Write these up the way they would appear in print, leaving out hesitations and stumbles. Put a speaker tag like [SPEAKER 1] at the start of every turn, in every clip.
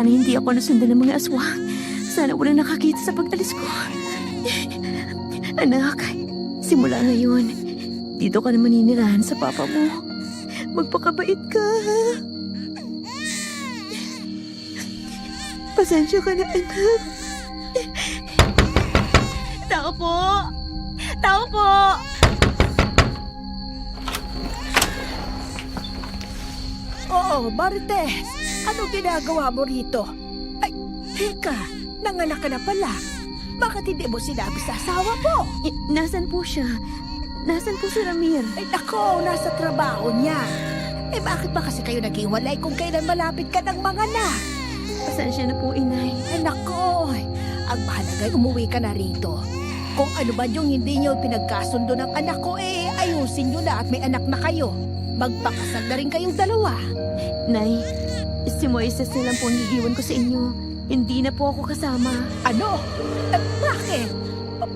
[SPEAKER 1] Sana hindi ako nasundan ng mga aswang. Sana walang nakakita sa pag-alis ko. Anak, simula ngayon, dito ka na maninirahan sa papa mo. Magpakabait ka. Pasensya ka na, anak. Tao po! Tao po!
[SPEAKER 2] Oo, Marites. Ano ginagawa mo rito? Ay, teka. Nanganak ka na pala. Bakit hindi mo sinabi sa asawa mo?
[SPEAKER 1] Nasaan po siya? Nasaan po si Ramir?
[SPEAKER 2] Ay, nako, nasa trabaho niya. Eh, bakit ba kasi kayo naghiwalay kung kailan malapit ka ng mga anak?
[SPEAKER 1] Pasensya na po, inay.
[SPEAKER 2] Ay, nako. Ang mahalaga ay umuwi ka na rito. Kung ano ba yung hindi niyo pinagkasundo ng anak ko, eh, ayusin niyo na at may anak na kayo. Magpakasal na rin kayong dalawa.
[SPEAKER 1] Nay, si Moises na lang po ang iiwan ko sa inyo. Hindi na po ako kasama.
[SPEAKER 2] Ano? Bakit?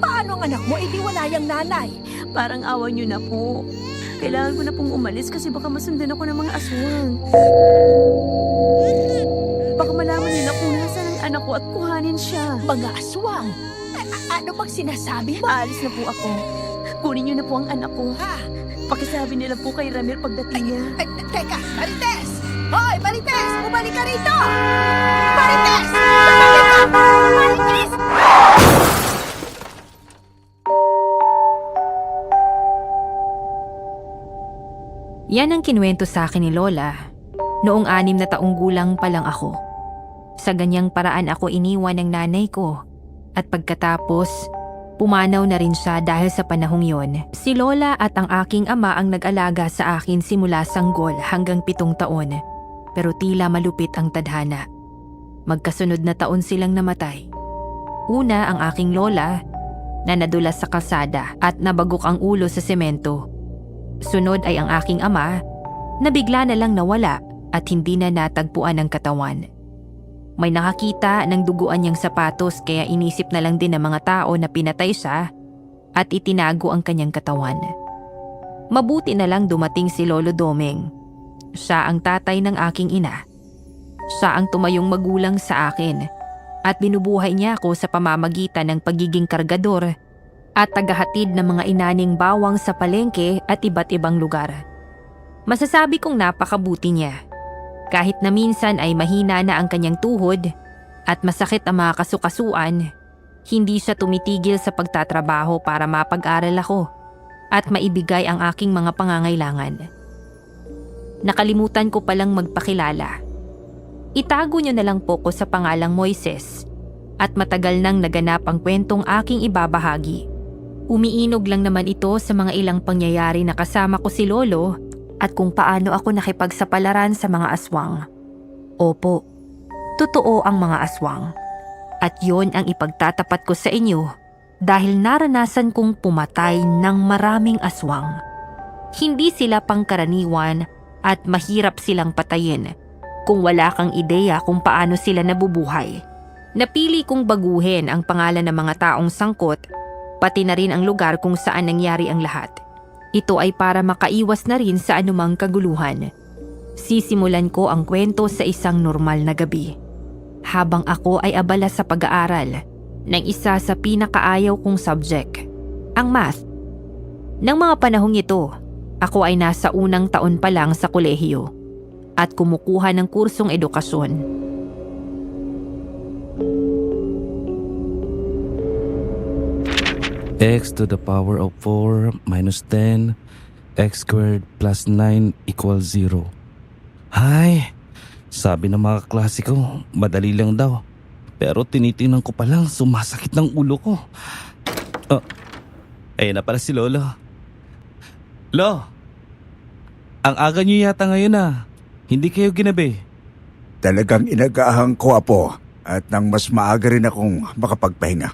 [SPEAKER 2] Paano ang anak mo? Hindi wala yung nanay.
[SPEAKER 1] Parang awa niyo na po. Kailangan ko na pong umalis kasi baka masundan ako ng mga aswang. Baka malaman nila kung nasaan ang anak ko at kuhanin siya.
[SPEAKER 2] Mga aswang? Ano bang sinasabi mo?
[SPEAKER 1] Aalis na po ako. Kunin niyo na po ang anak ko.
[SPEAKER 2] Ha?
[SPEAKER 1] Pakisabi nila po kay Ramir pagdating niya.
[SPEAKER 2] Teka, Marites! Hoy, Marites! Bumalik ka rito! Marites! Bumalik ka! Marites!
[SPEAKER 3] Yan ang kinuwento sa akin ni Lola. Noong 6 na taong gulang pa lang ako. Sa ganyang paraan ako iniwan ng nanay ko. At pagkatapos, pumanaw na rin siya dahil sa panahong yon. Si Lola at ang aking ama ang nag-alaga sa akin simula sanggol hanggang 7 taon. Pero tila malupit ang tadhana. Magkasunod na taon silang namatay. Una ang aking lola na nadulas sa kalsada at nabagok ang ulo sa semento. Sunod ay ang aking ama na bigla na lang nawala at hindi na natagpuan ang katawan. May nakakita ng duguan niyang sapatos kaya inisip na lang din ng mga tao na pinatay siya at itinago ang kanyang katawan. Mabuti na lang dumating si Lolo Domeng. Siya ang tatay ng aking ina. Siya ang tumayong magulang sa akin at binubuhay niya ako sa pamamagitan ng pagiging kargador at tagahatid ng mga inaning bawang sa palengke at iba't ibang lugar. Masasabi kong napakabuti niya. Kahit na minsan ay mahina na ang kanyang tuhod at masakit ang mga kasukasuan, hindi siya tumitigil sa pagtatrabaho para mapag-aral ako at maibigay ang aking mga pangangailangan. Nakalimutan ko palang magpakilala. Itago niyo na lang po ko sa pangalang Moises at matagal nang naganap ang kwentong aking ibabahagi. Umiinog lang naman ito sa mga ilang pangyayari na kasama ko si Lolo at kung paano ako nakipagsapalaran sa mga aswang. Opo, totoo ang mga aswang. At yon ang ipagtatapat ko sa inyo dahil naranasan kong pumatay ng maraming aswang. Hindi sila pangkaraniwan at mahirap silang patayin kung wala kang ideya kung paano sila nabubuhay. Napili kong baguhin ang pangalan ng mga taong sangkot, pati na rin ang lugar kung saan nangyari ang lahat. Ito ay para makaiwas na rin sa anumang kaguluhan. Sisimulan ko ang kwento sa isang normal na gabi. Habang ako ay abala sa pag-aaral ng isa sa pinakaayaw kong subject, ang math. Nang mga panahong ito, ako ay nasa unang taon pa lang sa kolehiyo at kumukuha ng kursong edukasyon.
[SPEAKER 4] X to the power of 4 minus 10 x squared plus 9 equals 0. Hay, sabi ng mga klase ko, madali lang daw. Pero tinitingnan ko pa lang, sumasakit ng ulo ko. Ayun na pala si Lolo. Lo, ang aga niyo yata ngayon ah. Hindi kayo ginabi.
[SPEAKER 5] Talagang inagahan ko, Apo, at nang mas maaga rin akong makapagpahinga.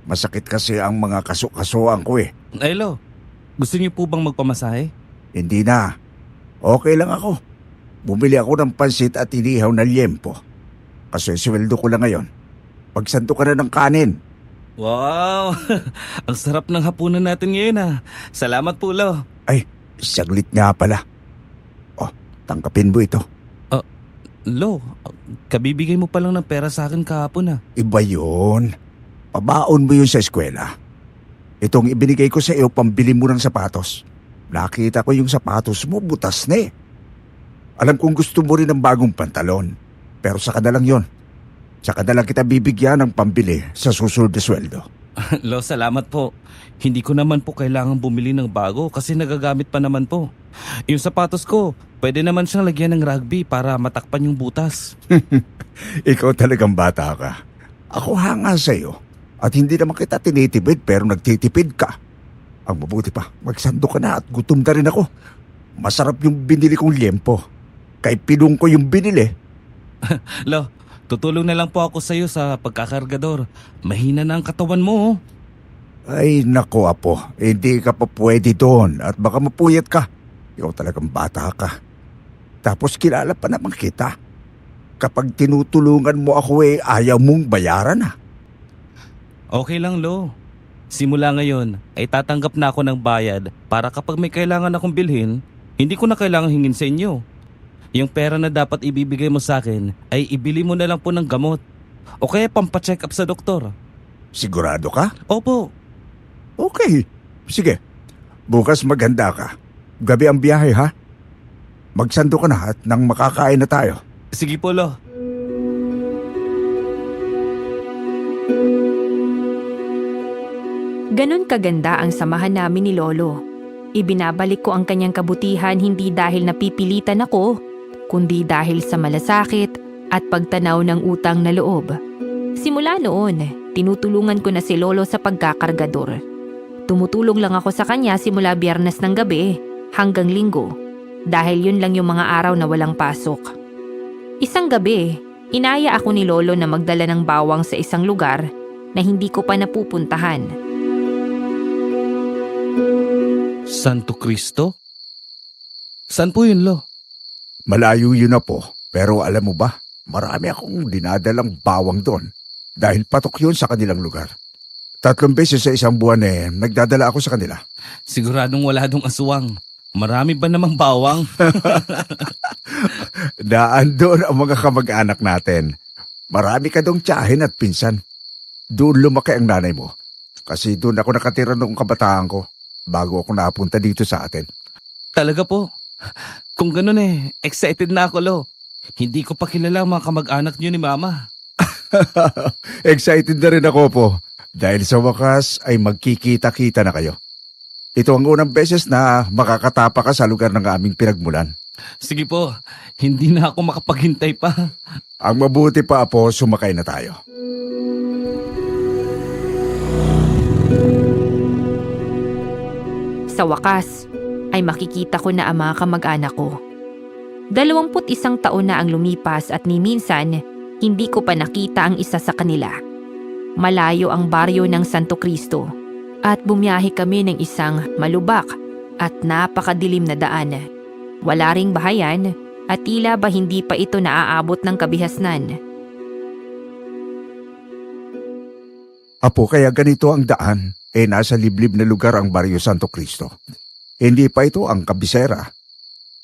[SPEAKER 5] Masakit kasi ang mga kasukasuan ko eh.
[SPEAKER 4] Ay Lo, gusto niyo po bang magpamasahe?
[SPEAKER 5] Hindi na. Okay lang ako. Bumili ako ng pansit at inihaw na liempo. Kasi sweldo ko lang ngayon. Pagsanto ka na ng kanin.
[SPEAKER 4] Wow, ang sarap ng hapunan natin ngayon ah. Salamat po Lo.
[SPEAKER 5] Ay, saglit nga pala. Oh, tangkapin mo ito.
[SPEAKER 4] Lo, kabibigay mo pa lang ng pera sa akin kahapon
[SPEAKER 5] Iba yun. Pabaon mo yun sa eskwela. Itong ibinigay ko sa iyo, pambili mo ng sapatos. Nakita ko yung sapatos mo, butas na eh. Alam kong gusto mo rin ng bagong pantalon. Pero saka na lang yun. Saka na lang kita bibigyan ng pambili sa susunod na sweldo.
[SPEAKER 4] Lo, salamat po. Hindi ko naman po kailangan bumili ng bago kasi nagagamit pa naman po. Yung sapatos ko, pwede naman siyang lagyan ng rugby para matakpan yung butas.
[SPEAKER 5] Ikaw talagang bata ka. Ako hanga sa iyo. At hindi naman kita tinitipid pero nagtitipid ka. Ang mabuti pa, magsando ka na at gutom na rin ako. Masarap yung binili kong liempo. Kay pinong ko yung binili.
[SPEAKER 4] Lo, tutulong na lang po ako sa iyo sa pagkakargador. Mahina na ang katawan mo.
[SPEAKER 5] Ay nako apo, hindi ka pa pwede doon at baka mapuyat ka. Ikaw talagang bata ka. Tapos kilala pa naman kita. Kapag tinutulungan mo ako ayaw mong bayaran
[SPEAKER 4] Okay lang, Lo. Simula ngayon ay tatanggap na ako ng bayad para kapag may kailangan akong bilhin, hindi ko na kailangan hingin sa inyo. Yung pera na dapat ibibigay mo sa akin ay ibili mo na lang po ng gamot o kaya pampacheck up sa doktor.
[SPEAKER 5] Sigurado ka?
[SPEAKER 4] Opo.
[SPEAKER 5] Okay. Sige. Bukas maganda ka. Gabi ang biyahe ha? Magsando ka na at nang makakain na tayo.
[SPEAKER 4] Sige po, Lo.
[SPEAKER 3] Ganon kaganda ang samahan namin ni Lolo. Ibinabalik ko ang kanyang kabutihan hindi dahil napipilitan ako, kundi dahil sa malasakit at pagtanaw ng utang na loob. Simula noon, tinutulungan ko na si Lolo sa pagkakargador. Tumutulong lang ako sa kanya simula Biyernes ng gabi hanggang Linggo dahil yun lang yung mga araw na walang pasok. Isang gabi, inaya ako ni Lolo na magdala ng bawang sa isang lugar na hindi ko pa napupuntahan.
[SPEAKER 4] Santo Cristo? Saan po yun, Lo?
[SPEAKER 5] Malayo yun na po. Pero alam mo ba, marami akong dinadalang bawang doon dahil patok yun sa kanilang lugar. 3 beses sa isang buwan nagdadala ako sa kanila.
[SPEAKER 4] Siguradong wala dong aswang. Marami ba namang bawang?
[SPEAKER 5] Daan doon ang mga kamag-anak natin. Marami ka dong tiyahin at pinsan. Doon lumaki ang nanay mo. Kasi doon ako nakatira noong kabataan ko bago ako napunta dito sa atin.
[SPEAKER 4] Talaga po. Kung ganun excited na ako, Lo. Hindi ko pa kilala ang mga kamag-anak niyo ni Mama.
[SPEAKER 5] Excited na rin ako po. Dahil sa wakas ay magkikita-kita na kayo. Ito ang unang beses na makakatapa ka sa lugar ng aming pinagmulan.
[SPEAKER 4] Sige po, hindi na ako makapaghintay pa.
[SPEAKER 5] Ang mabuti pa po, sumakay na tayo.
[SPEAKER 3] Sa wakas, ay makikita ko na ang mga kamag-anak ko. 21 taon na ang lumipas at ni minsan, hindi ko pa nakita ang isa sa kanila. Malayo ang baryo ng Santo Cristo at bumiyahe kami ng isang malubak at napakadilim na daan. Wala ring bahayan at tila ba hindi pa ito naaabot ng kabihasnan.
[SPEAKER 5] Apo, kaya ganito ang daan. Nasa liblib na lugar ang Barrio Santo Cristo. Hindi pa ito ang kabisera.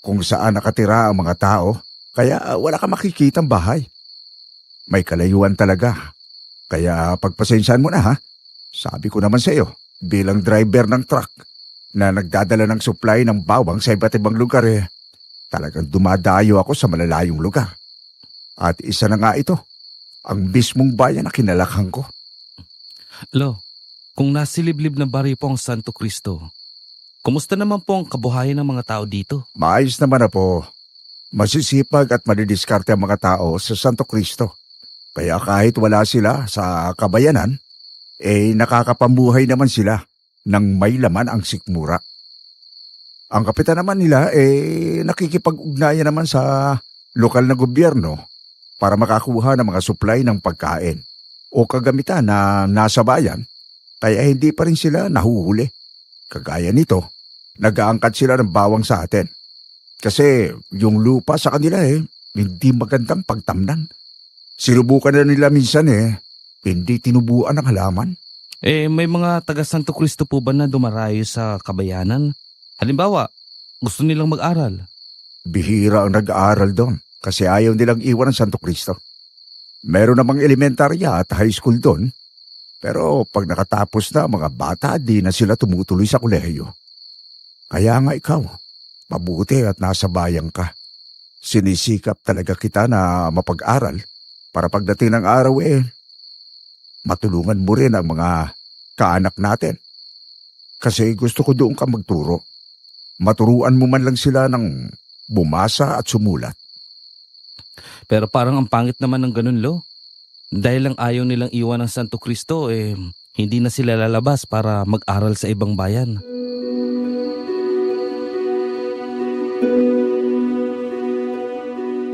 [SPEAKER 5] Kung saan nakatira ang mga tao, kaya wala ka makikitang bahay. May kalayuan talaga. Kaya pagpasensyahan mo na ha. Sabi ko naman sa iyo, bilang driver ng truck na nagdadala ng supply ng bawang sa iba't ibang lugar talagang dumadayo ako sa malalayong lugar. At isa na nga ito, ang mismong bayan na kinalakhan ko.
[SPEAKER 4] Lo, kung nasiliblib na baryo po ang Santo Cristo, kumusta naman po ang kabuhayan ng mga tao dito?
[SPEAKER 5] Maayos naman na po. Masisipag at madidiskarte ang mga tao sa Santo Cristo. Kaya kahit wala sila sa kabayanan, nakakapambuhay naman sila nang may laman ang sikmura. Ang kapitan naman nila nakikipag-ugnayan naman sa lokal na gobyerno para makakuha ng mga supply ng pagkain o kagamitan na nasa bayan, kaya hindi pa rin sila nahuhuli. Kagaya nito, nag-aangkat sila ng bawang sa atin. Kasi yung lupa sa kanila hindi magandang pagtamnan. Sinubukan na nila minsan hindi tinubuan ng halaman.
[SPEAKER 4] May mga taga Santo Cristo po ba na dumarayo sa kabayanan? Halimbawa, gusto nilang mag-aral.
[SPEAKER 5] Bihira ang nag-aaral doon. kasi ayaw nilang iwan ang Santo Cristo. Meron namang elementarya at high school doon, pero pag nakatapos na mga bata, di na sila tumutuloy sa kolehiyo. Kaya nga ikaw, mabuti at nasa bayan ka. Sinisikap talaga kita na mapag-aral para pagdating ng araw matulungan mo rin ang mga kaanak natin. Kasi gusto ko doon ka magturo. Maturuan mo man lang sila ng bumasa at sumulat.
[SPEAKER 4] Pero parang ang pangit naman ng ganun, Lo. Dahil lang ayaw nilang iwan ng Santo Cristo, hindi na sila lalabas para mag-aral sa ibang bayan.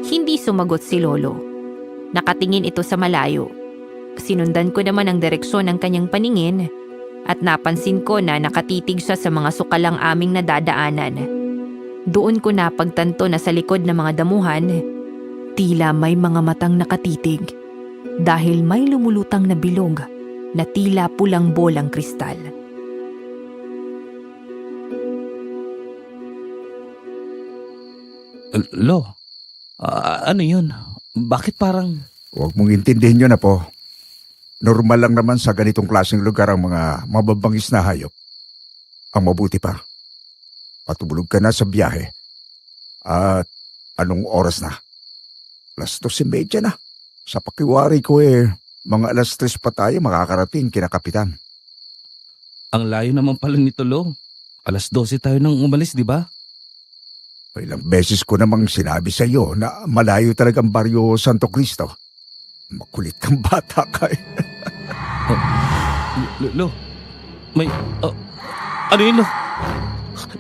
[SPEAKER 3] Hindi sumagot si Lolo. Nakatingin ito sa malayo. Sinundan ko naman ang direksyon ng kanyang paningin at napansin ko na nakatitig siya sa mga sukalang aming nadadaanan. Doon ko napagtanto na sa likod ng mga damuhan, tila may mga matang nakatitig dahil may lumulutang na bilog na tila pulang bolang kristal.
[SPEAKER 4] Lo, ano yun? Bakit parang...
[SPEAKER 5] Huwag mong intindihin yun na po. Normal lang naman sa ganitong klaseng lugar ang mga mababangis na hayop. Ang mabuti pa, patulog ka na sa biyahe. At anong oras na? 2:30 na. Sa pakiwari ko mga 3:00 pa tayo makakarating kina Kapitan.
[SPEAKER 4] Ang layo naman pala nito, Lo. 12:00 tayo nang umalis, di ba?
[SPEAKER 5] Ilang beses ko namang sinabi sa iyo na malayo talagang baryo Santo Cristo. Makulit kang bata ka
[SPEAKER 4] Lo, may... ano yun, Lo?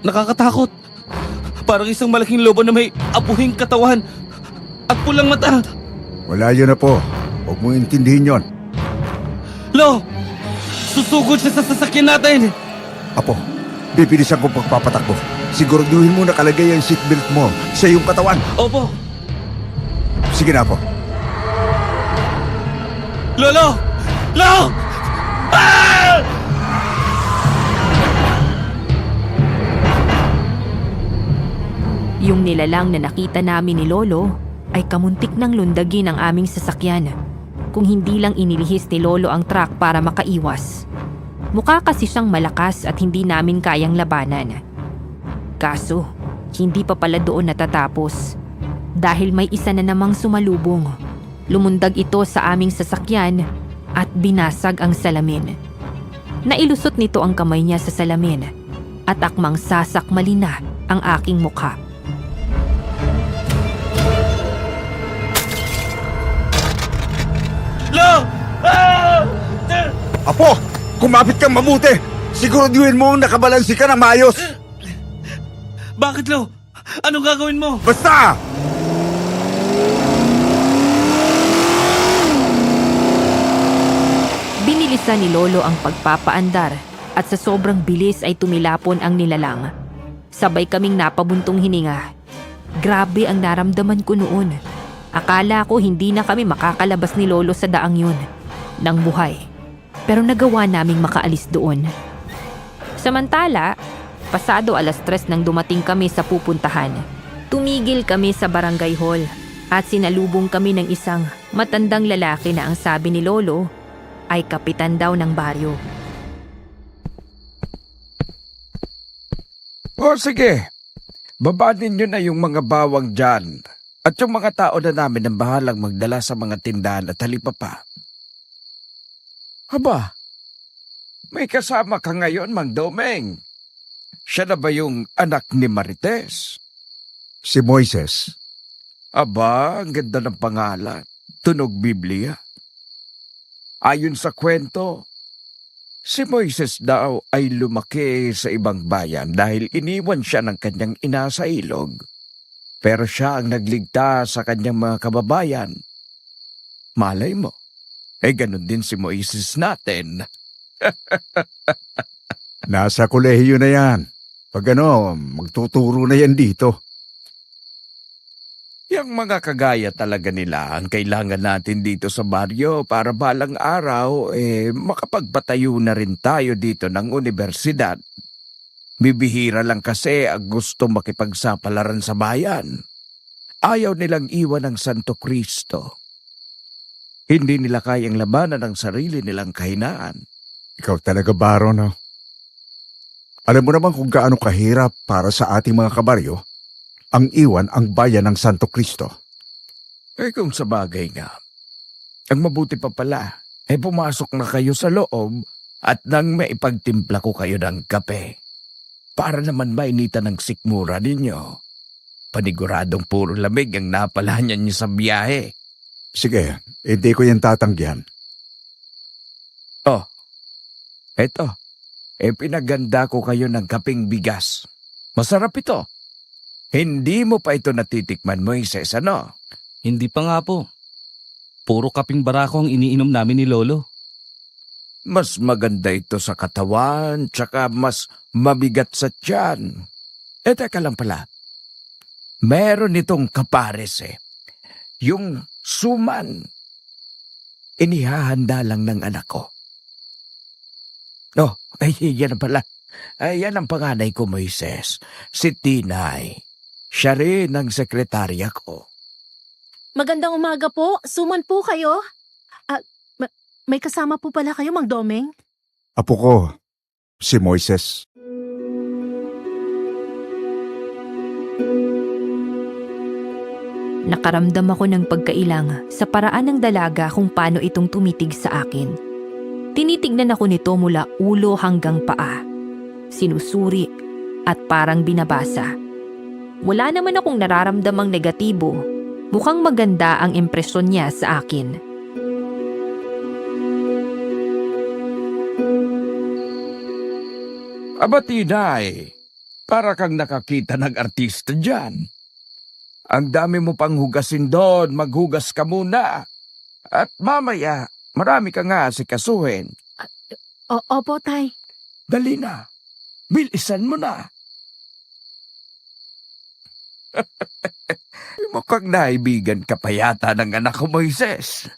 [SPEAKER 4] Nakakatakot. Parang isang malaking lobo na may apuhing katawan at pulang mata.
[SPEAKER 5] Wala yun na po. Huwag mong intindihin yon.
[SPEAKER 4] Lo, susugod siya sa sasakyan natin.
[SPEAKER 5] Apo, bibilisan ko pagpapatakbo. Siguraduhin mo nakalagay ang seatbelt mo sa iyong katawan.
[SPEAKER 4] Opo.
[SPEAKER 5] Sige na po.
[SPEAKER 4] Lolo! Lo! Ah!
[SPEAKER 3] Yung nilalang na nakita namin ni Lolo ay kamuntik ng lundagin ang aming sasakyan kung hindi lang inilihis ni Lolo ang truck para makaiwas. Mukha kasi siyang malakas at hindi namin kayang labanan. Kaso, hindi pa pala doon natatapos dahil may isa na namang sumalubong. Lumundag ito sa aming sasakyan at binasag ang salamin. Nailusot nito ang kamay niya sa salamin at akmang sasakmali na ang aking mukha.
[SPEAKER 4] Lo! Ah!
[SPEAKER 5] Apo, kumapit kang mabuti. Siguraduhin mo nakabalansi ka na maayos.
[SPEAKER 4] Bakit, Lo? Anong gagawin mo?
[SPEAKER 5] Basta!
[SPEAKER 3] Binilisan ni Lolo ang pagpapaandar at sa sobrang bilis ay tumilapon ang nilalang. Sabay kaming napabuntong hininga. Grabe ang naramdaman ko noon. Akala ko hindi na kami makakalabas ni Lolo sa daang yun ng buhay. Pero nagawa naming makaalis doon. Samantala, pasado 3:00 nang dumating kami sa pupuntahan. Tumigil kami sa barangay hall at sinalubong kami ng isang matandang lalaki na ang sabi ni Lolo ay kapitan daw ng baryo.
[SPEAKER 6] O sige, babanin nyo na yung mga bawang dyan at yung mga tao na namin ang bahalang magdala sa mga tindahan at halipapa. Haba, may kasama ka ngayon, Mang Domeng. Siya na ba yung anak ni Marites?
[SPEAKER 5] Si Moises.
[SPEAKER 6] Aba, ang ganda ng pangalan. Tunog Biblia. Ayon sa kwento, si Moises daw ay lumaki sa ibang bayan dahil iniwan siya ng kanyang ina sa ilog. Pero siya ang nagligtas sa kanyang mga kababayan. Malay mo, ganun din si Moises natin.
[SPEAKER 5] Nasa kolehiyo na yan. Pag magtuturo na yan dito.
[SPEAKER 6] Yang mga kagaya talaga nila ang kailangan natin dito sa baryo para balang araw makapagpatayo na rin tayo dito ng universidad. Bibihira lang kasi ang gusto makipagsapalaran sa bayan. Ayaw nilang iwan ang Santo Cristo. Hindi nila kayang labanan ang sarili nilang kahinaan.
[SPEAKER 5] Ikaw talaga, Baron, no? Alam mo naman kung gaano kahirap para sa ating mga kabaryo ang iwan ang bayan ng Santo Cristo.
[SPEAKER 6] Kung sa bagay nga, ang mabuti pa pala, pumasok na kayo sa loob at nang maipagtimpla ko kayo ng kape. Para naman mainitan ng sikmura ninyo. Paniguradong puro lamig ang napalahan niyo sa biyahe.
[SPEAKER 5] Sige, hindi ko yan tatanggihan.
[SPEAKER 6] Oh, eto. Pinaganda ko kayo ng kaping bigas. Masarap ito. Hindi mo pa ito natitikman, Moises, ano?
[SPEAKER 4] Hindi pa nga po. Puro kaping barako ang iniinom namin ni Lolo.
[SPEAKER 6] Mas maganda ito sa katawan, tsaka mas mabigat sa tiyan. Teka lang pala. Meron itong kapares Yung suman. Inihahanda lang ng anak ko. Oh, yan pala. Yan ang panganay ko, Moises. Si Tinay. Siya rin ang sekretarya ko.
[SPEAKER 7] Magandang umaga po. Suman po kayo. May kasama po pala kayo, Mang Domeng?
[SPEAKER 5] Apo ko, si Moises.
[SPEAKER 3] Nakaramdam ako ng pagkailang sa paraan ng dalaga kung paano itong tumitig sa akin. Tinitignan ako nito mula ulo hanggang paa. Sinusuri at parang binabasa. Wala naman akong nararamdamang negatibo. Mukhang maganda ang impresyon niya sa akin.
[SPEAKER 6] Aba, Tinay, para kang nakakita ng artista dyan. Ang dami mo pang hugasin doon, maghugas ka muna. At mamaya, marami ka nga asikasuhin.
[SPEAKER 7] Opo, Tay.
[SPEAKER 6] Dali na, bilisan mo na. Mukhang naibigan ka pa yata ng anak ko, Moises.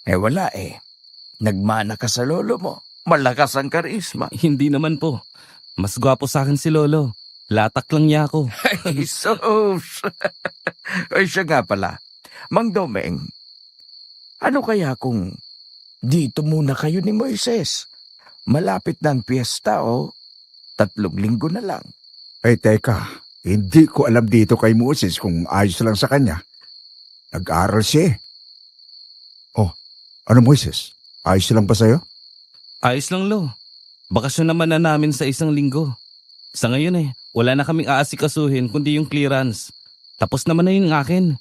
[SPEAKER 6] Wala Nagmana ka sa lolo mo. Malakas ang karisma.
[SPEAKER 4] Hindi naman po. Mas gwapo sa akin si Lolo. Latak lang niya ako.
[SPEAKER 6] Ay, sus. Ay, siya nga pala. Mang Domeng, ano kaya kung dito muna kayo ni Moises? Malapit na ang piyesta, 3 linggo na lang.
[SPEAKER 5] Ay, teka. Hindi ko alam dito kay Moses kung ayos lang sa kanya. Nag-aaral siya. Oh, ano Moises? Ayos lang ba sa'yo?
[SPEAKER 4] Ayos lang, Lo. Bakasyon naman na namin sa 1 linggo. Sa ngayon wala na kaming aasikasuhin kundi yung clearance. Tapos naman na yung akin.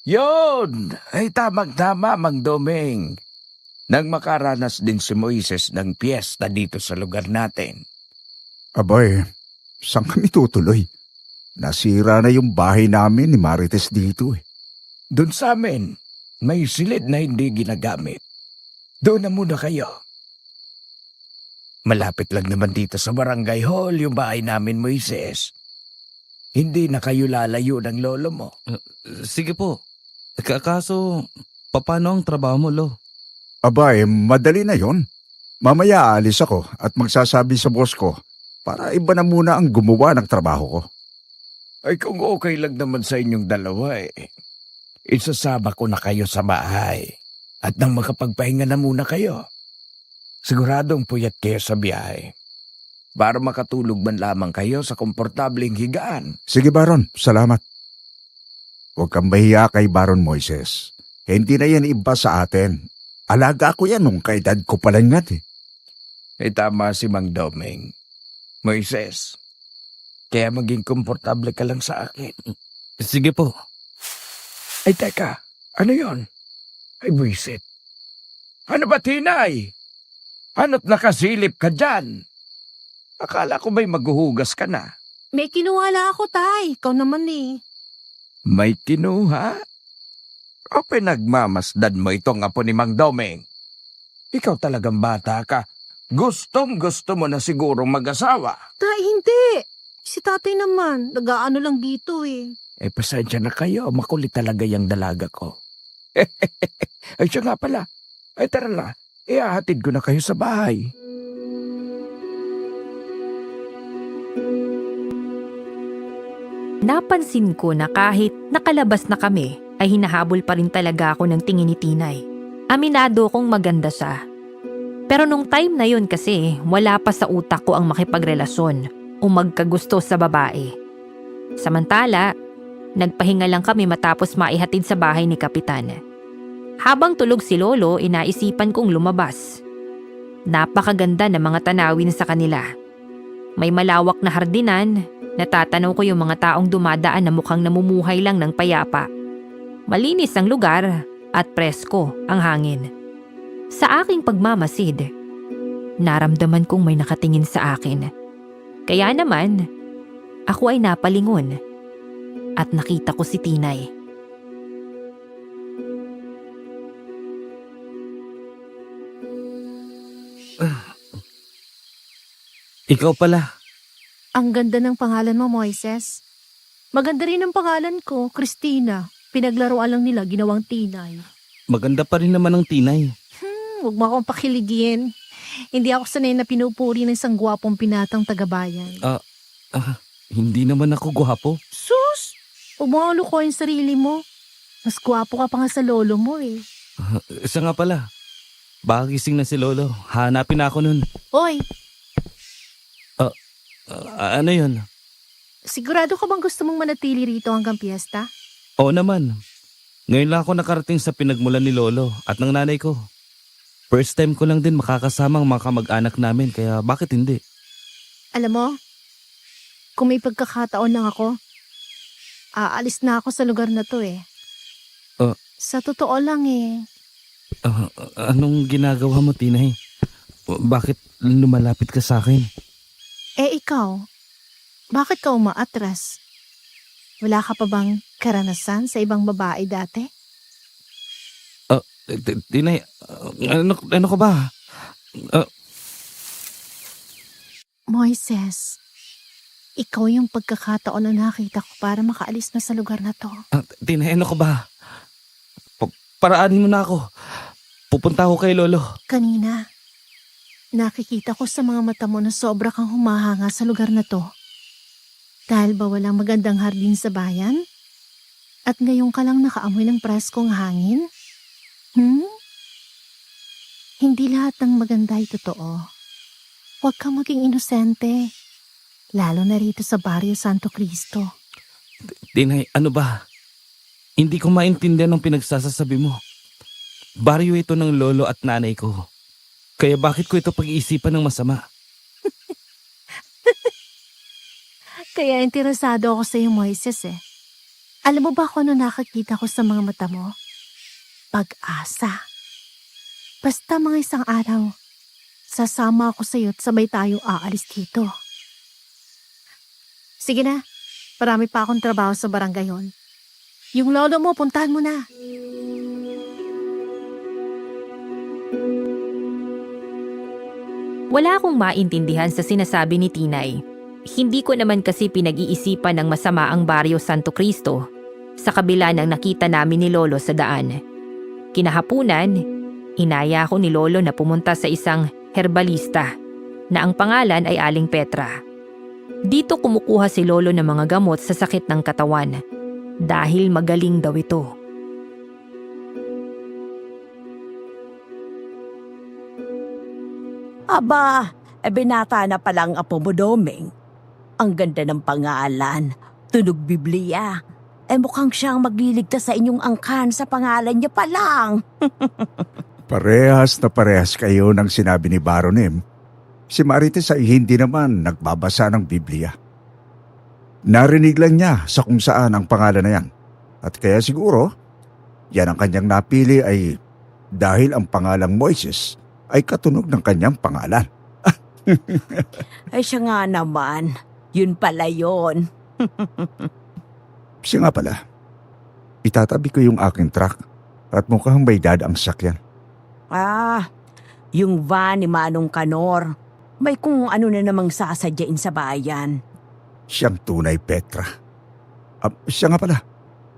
[SPEAKER 6] Yun! Ay, tamang-tama, Mang Domeng. Nang makaranas din si Moises ng piyesta dito sa lugar natin.
[SPEAKER 5] Abay, saan kami tutuloy? Nasira na yung bahay namin ni Marites dito
[SPEAKER 6] Doon sa amin, may silid na hindi ginagamit. Doon na muna kayo. Malapit lang naman dito sa barangay hall yung bahay namin, Moises. Hindi na kayo lalayo ng lolo mo.
[SPEAKER 4] Sige po. Kaso, paano ang trabaho mo, Lo?
[SPEAKER 5] Abay, madali na yon. Mamaya aalis ako at magsasabi sa boss ko para iba na muna ang gumawa ng trabaho ko.
[SPEAKER 6] Ay kung okay lang naman sa inyong dalawa isasaba ko na kayo sa bahay at nang makapagpahinga na muna kayo. Siguradong puyat kayo sa biyahe para makatulog man lamang kayo sa komportableng higaan.
[SPEAKER 5] Sige Baron, salamat. Huwag kang mahiya kay Baron Moises. Hindi na yan iba sa atin. Alaga ko yan nung kaedad ko palang nga
[SPEAKER 6] Tama si Mang Domeng. Moises, kaya maging komportable ka lang sa akin.
[SPEAKER 4] Sige po.
[SPEAKER 6] Ay teka, ano yon? Ay buisit. Ano ba, Tinay? Ano't nakasilip ka dyan? Akala ko may maghuhugas ka na.
[SPEAKER 7] May kinuwala ako, Tay. Ikaw naman
[SPEAKER 6] May kinuha? O pinagmamasdan mo itong apo ni Mang Domeng? Ikaw talagang bata ka. Gustong-gusto mo na sigurong mag-asawa.
[SPEAKER 7] Tay, hindi. Si tatay naman. Nag-aano lang dito
[SPEAKER 6] Pasensya na kayo. Makulit talaga yung dalaga ko. Ay, siya nga pala. Ay, tara na. Ihahatid ko na kayo sa bahay.
[SPEAKER 3] Napansin ko na kahit nakalabas na kami, ay hinahabol pa rin talaga ako ng tingin ni Tinay. Aminado kong maganda siya. Pero nung time na yun kasi, wala pa sa utak ko ang makipagrelasyon o magkagusto sa babae. Samantala, nagpahinga lang kami matapos maihatid sa bahay ni Kapitan. Habang tulog si Lolo, inaisipan kong lumabas. Napakaganda ng mga tanawin sa kanila. May malawak na hardinan, natatanaw ko yung mga taong dumadaan na mukhang namumuhay lang ng payapa. Malinis ang lugar at presko ang hangin. Sa aking pagmamasid, naramdaman kong may nakatingin sa akin. Kaya naman, ako ay napalingon at nakita ko si Tinay.
[SPEAKER 4] Ikaw pala.
[SPEAKER 7] Ang ganda ng pangalan mo, Moises. Maganda rin ang pangalan ko, Christina. Pinaglaruan lang nila, ginawang Tinay.
[SPEAKER 4] Maganda pa rin naman ang Tinay.
[SPEAKER 7] Huwag mo akong pakiligin. Hindi ako sanay na pinupuri ng isang gwapong pinatang tagabayan.
[SPEAKER 4] Hindi naman ako gwapo.
[SPEAKER 7] Sus! Huwag mo nga lukoyin sarili mo. Mas gwapo ka pa nga sa lolo mo eh.
[SPEAKER 4] Siya nga pala. Baka gising na si Lolo. Hanapin na ako nun.
[SPEAKER 7] Hoy,
[SPEAKER 4] Ano yun?
[SPEAKER 7] sigurado ka bang gusto mong manatili rito hanggang piyesta?
[SPEAKER 4] Oo naman. Ngayon lang ako nakarating sa pinagmulan ni Lolo at ng nanay ko. First time ko lang din makakasama ang mga kamag-anak namin kaya bakit hindi?
[SPEAKER 7] Alam mo, kung may pagkakataon lang ako, aalis na ako sa lugar na to eh. Sa totoo lang eh.
[SPEAKER 4] Anong ginagawa mo, Tinay? Bakit lumalapit ka sa akin?
[SPEAKER 7] Ikaw, bakit ka umaatras? Wala ka pa bang karanasan sa ibang babae dati?
[SPEAKER 4] Tinay, ano ka ba?
[SPEAKER 7] Moises, ikaw yung pagkakataon na nakita ko para makaalis na sa lugar na to.
[SPEAKER 4] Tinay, ano ka ba? Paraanin mo na ako. Pupunta ako kay Lolo.
[SPEAKER 7] Kanina, nakikita ko sa mga mata mo na sobra kang humahanga sa lugar na to. Dahil ba walang magandang hardin sa bayan? At ngayon ka lang nakaamoy ng preskong hangin? Hindi lahat ng maganda ay totoo. Huwag kang maging inosente. Lalo na rito sa Barrio Santo Cristo.
[SPEAKER 4] Tinay, ano ba? Hindi ko maintindihan ang pinagsasasabi mo. Baryo ito ng lolo at nanay ko. Kaya bakit ko ito pag-iisipan ng masama?
[SPEAKER 7] Kaya interesado ako sa iyo, Moises eh. Alam mo ba kung ano nakakita ko sa mga mata mo? Pag-asa. Basta mga isang araw, sasama ako sa iyo at sabay tayo aalis dito. Sige na, marami pa akong trabaho sa barangay hall. Yung lolo mo, puntahan mo na.
[SPEAKER 3] Wala akong maintindihan sa sinasabi ni Tinay. Hindi ko naman kasi pinag-iisipan ng masama ang Barrio Santo Cristo sa kabila ng nakita namin ni Lolo sa daan. Kinahapunan, inaya ko ni Lolo na pumunta sa isang herbalista na ang pangalan ay Aling Petra. Dito kumukuha si Lolo ng mga gamot sa sakit ng katawan dahil magaling daw ito.
[SPEAKER 8] Aba, binata na palang apo mo, Doming. Ang ganda ng pangalan. Tunog Biblia. Mukhang siyang magliligtas sa inyong angkan sa pangalan niya pa lang.
[SPEAKER 5] Parehas na parehas kayo ng sinabi ni Baronim. Si Marites ay hindi naman nagbabasa ng Biblia. Narinig lang niya sa kung saan ang pangalan na yan. At kaya siguro, yan ang kanyang napili ay dahil ang pangalang Moises ay katunog ng kanyang pangalan.
[SPEAKER 8] Ay siya nga naman. Yun pala yun.
[SPEAKER 5] Siya nga pala, itatabi ko yung aking truck at mukhang may dadaang sakyan.
[SPEAKER 8] Yung van ni Manong Kanor. May kung ano na namang sasadyain sa bayan.
[SPEAKER 5] Siyang tunay, Petra. Siya nga pala,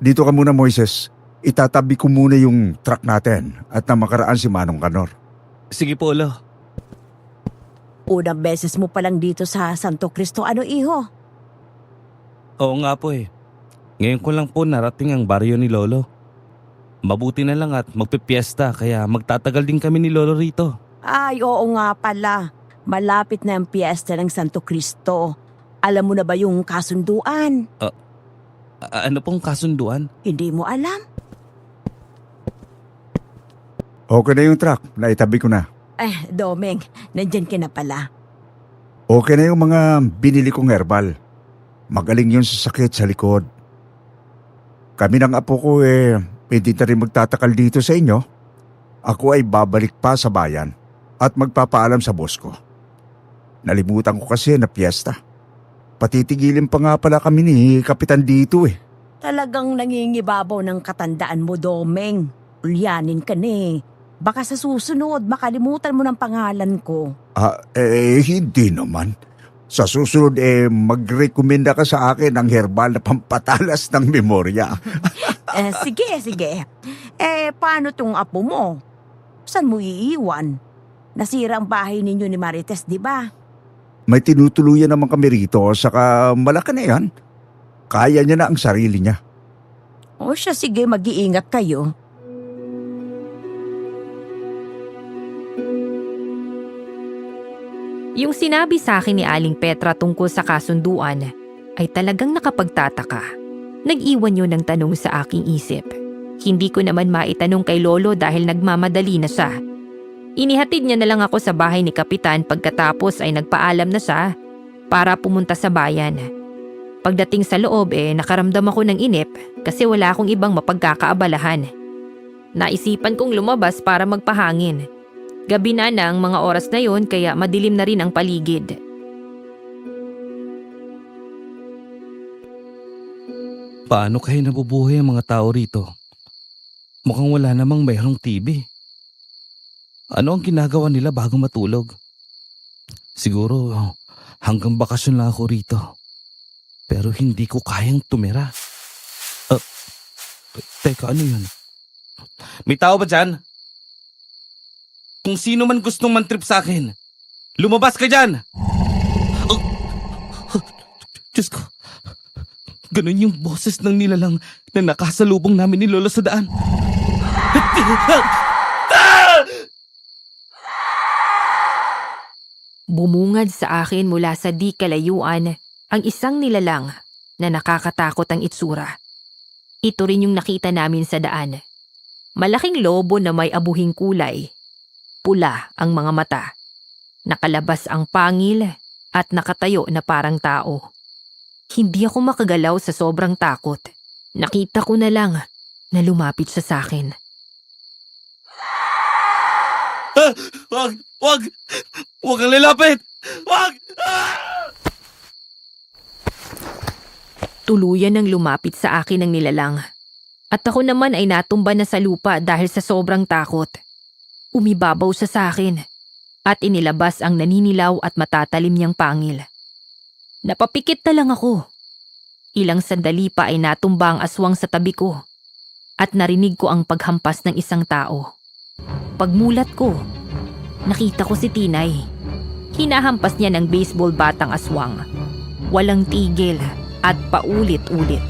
[SPEAKER 5] dito ka muna, Moises. Itatabi ko muna yung truck natin at na makaraan si Manong Kanor.
[SPEAKER 4] Sige po, Lo.
[SPEAKER 8] Unang beses mo palang dito sa Santo Cristo, ano iho?
[SPEAKER 4] Oo nga po eh. Ngayon ko lang po narating ang baryo ni Lolo. Mabuti na lang at magpipiesta kaya magtatagal din kami ni Lolo rito.
[SPEAKER 8] Ay, oo nga pala. Malapit na ang piyesta ng Santo Cristo. Alam mo na ba yung kasunduan?
[SPEAKER 4] Ano pong kasunduan?
[SPEAKER 8] Hindi mo alam?
[SPEAKER 5] Okay na yung truck, naitabi ko na.
[SPEAKER 8] Domeng, nandyan ka na pala.
[SPEAKER 5] Okay na yung mga binili kong herbal. Magaling yun sa sakit sa likod. Kami ng apo ko hindi na rin magtatakal dito sa inyo. Ako ay babalik pa sa bayan at magpapaalam sa boss ko. Nalimutan ko kasi na piyesta. Patitigilin pa nga pala kami ni Kapitan dito eh.
[SPEAKER 8] Talagang nangingibabaw ng katandaan mo, Domeng. Ulyanin ka na. Baka sa susunod, makalimutan mo ng pangalan ko.
[SPEAKER 5] Hindi naman. Sa susunod magrekomenda ka sa akin ng herbal na pampatalas ng memorya.
[SPEAKER 8] Sige. Paano tong apo mo? Saan mo iiwan? Nasira ang bahay ninyo ni Marites, di ba?
[SPEAKER 5] May tinutuluyan naman kami rito, saka malaki na yan. Kaya niya na ang sarili niya.
[SPEAKER 8] O siya, sige, mag-iingat kayo.
[SPEAKER 3] Yung sinabi sa akin ni Aling Petra tungkol sa kasunduan ay talagang nakapagtataka. Nag-iwan yun ng tanong sa aking isip. Hindi ko naman maitanong kay Lolo dahil nagmamadali na siya. Inihatid niya na lang ako sa bahay ni Kapitan pagkatapos ay nagpaalam na siya para pumunta sa bayan. Pagdating sa loob nakaramdam ako ng inip kasi wala akong ibang mapagkakaabalahan. Naisipan kong lumabas para magpahangin. Gabi na ang mga oras na yon kaya madilim na rin ang paligid.
[SPEAKER 4] Paano kayo nabubuhay ang mga tao rito? Mukhang wala namang mayroong TV. Ano ang ginagawa nila bago matulog? Siguro hanggang bakasyon lang ako rito. Pero hindi ko kayang tumira. Teka, ano yun? May tao ba dyan? Kung sino man gustong mantrip sa akin, lumabas ka dyan! Diyos ko, ganun yung boses ng nilalang na nakasalubong namin ni Lolo sa daan.
[SPEAKER 3] Bumungad sa akin mula sa di kalayuan ang isang nilalang na nakakatakot ang itsura. Ito rin yung nakita namin sa daan. Malaking lobo na may abuhing kulay. Pula ang mga mata. Nakalabas ang pangil at nakatayo na parang tao. Hindi ako makagalaw sa sobrang takot. Nakita ko na lang na lumapit siya sa akin.
[SPEAKER 4] Wag kang lalapit! Wag!
[SPEAKER 3] Tuluyan ang lumapit sa akin ng nilalang. At ako naman ay natumba na sa lupa dahil sa sobrang takot. Umibabaw siya sa akin at inilabas ang naninilaw at matatalim niyang pangil. Napapikit na lang ako. Ilang sandali pa ay natumba ang aswang sa tabi ko at narinig ko ang paghampas ng isang tao. Pagmulat ko, nakita ko si Tinay. Hinahampas niya ng baseball batang aswang. Walang tigil at paulit-ulit.